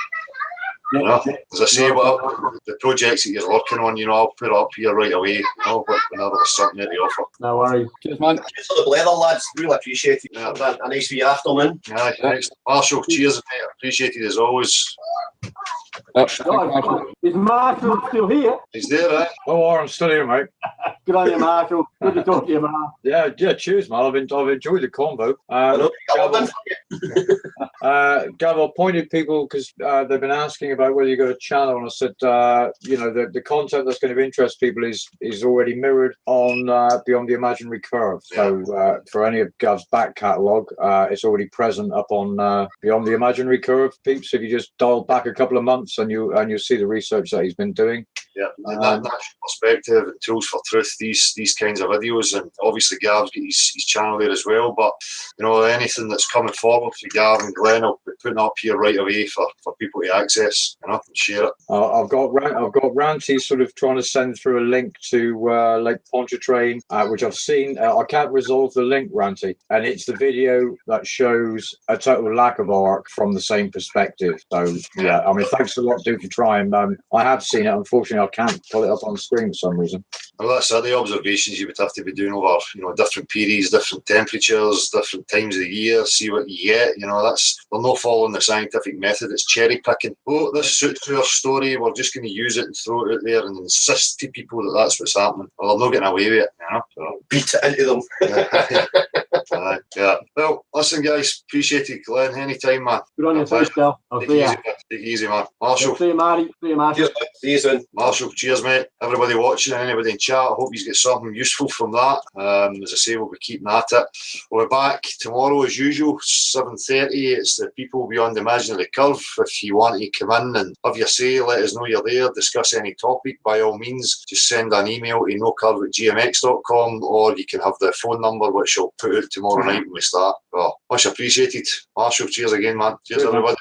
You know, as I say, the projects that you're working on, I'll put up here right away. Whenever there's something there to offer. No worries. Cheers, man. Cheers for the blether, lads. Really appreciate it. Yeah. A nice wee afternoon. Aye, thanks. Marshall, cheers, mate. Appreciate it as always. Is Marshall still here? He's there, eh? Oh, I'm still here, mate. Good on you, Marshall. Good to talk to you, man. Yeah, cheers, man. I've enjoyed the combo. Gav, I pointed people because they've been asking about whether you got a channel, and I said, the content that's going to interest people is already mirrored on Beyond the Imaginary Curve. So for any of Gav's back catalogue, it's already present up on Beyond the Imaginary Curve, peeps. If you just dial back a couple of months, and you'll see the research that he's been doing. Yeah, and that natural perspective and tools for truth, these kinds of videos, and obviously Gav's got his channel there as well. But anything that's coming forward for Gav and Glenn, I'll be putting up here right away for people to access, and share it. I've got Ranty sort of trying to send through a link to Lake Pontchartrain, which I've seen. I can't resolve the link, Ranty, and it's the video that shows a total lack of arc from the same perspective. So yeah, I mean, thanks a lot, dude, for trying. I have seen it. Unfortunately, I can't pull it up on screen for some reason. Well, that's the observations you would have to be doing over, different periods, different temperatures, different times of the year, see what you get. They're not following the scientific method. It's cherry picking. Oh, this suits our story. We're just going to use it and throw it out there and insist to people that that's what's happening. Well, they're not getting away with it, So. Beat it into them. Yeah. Well, listen, guys, appreciate it, Glenn. Anytime, man. Good on you, thanks, Del. I'll see you. Take it easy, man. Marshall. See you, Marty. See you, Marshall. See you soon. Marshall, cheers, mate. Everybody watching and anybody in chat, I hope you get something useful from that. As I say, we'll be keeping at it. We'll be back tomorrow as usual, 7:30. It's the People Beyond the Imaginary Curve. If you want to come in and have your say, let us know you're there, discuss any topic, by all means, just send an email to nocurve@gmx.com, or you can have the phone number, which I'll put out tomorrow night when we start. Well, much appreciated. Marshall, cheers again, man. Cheers, everybody.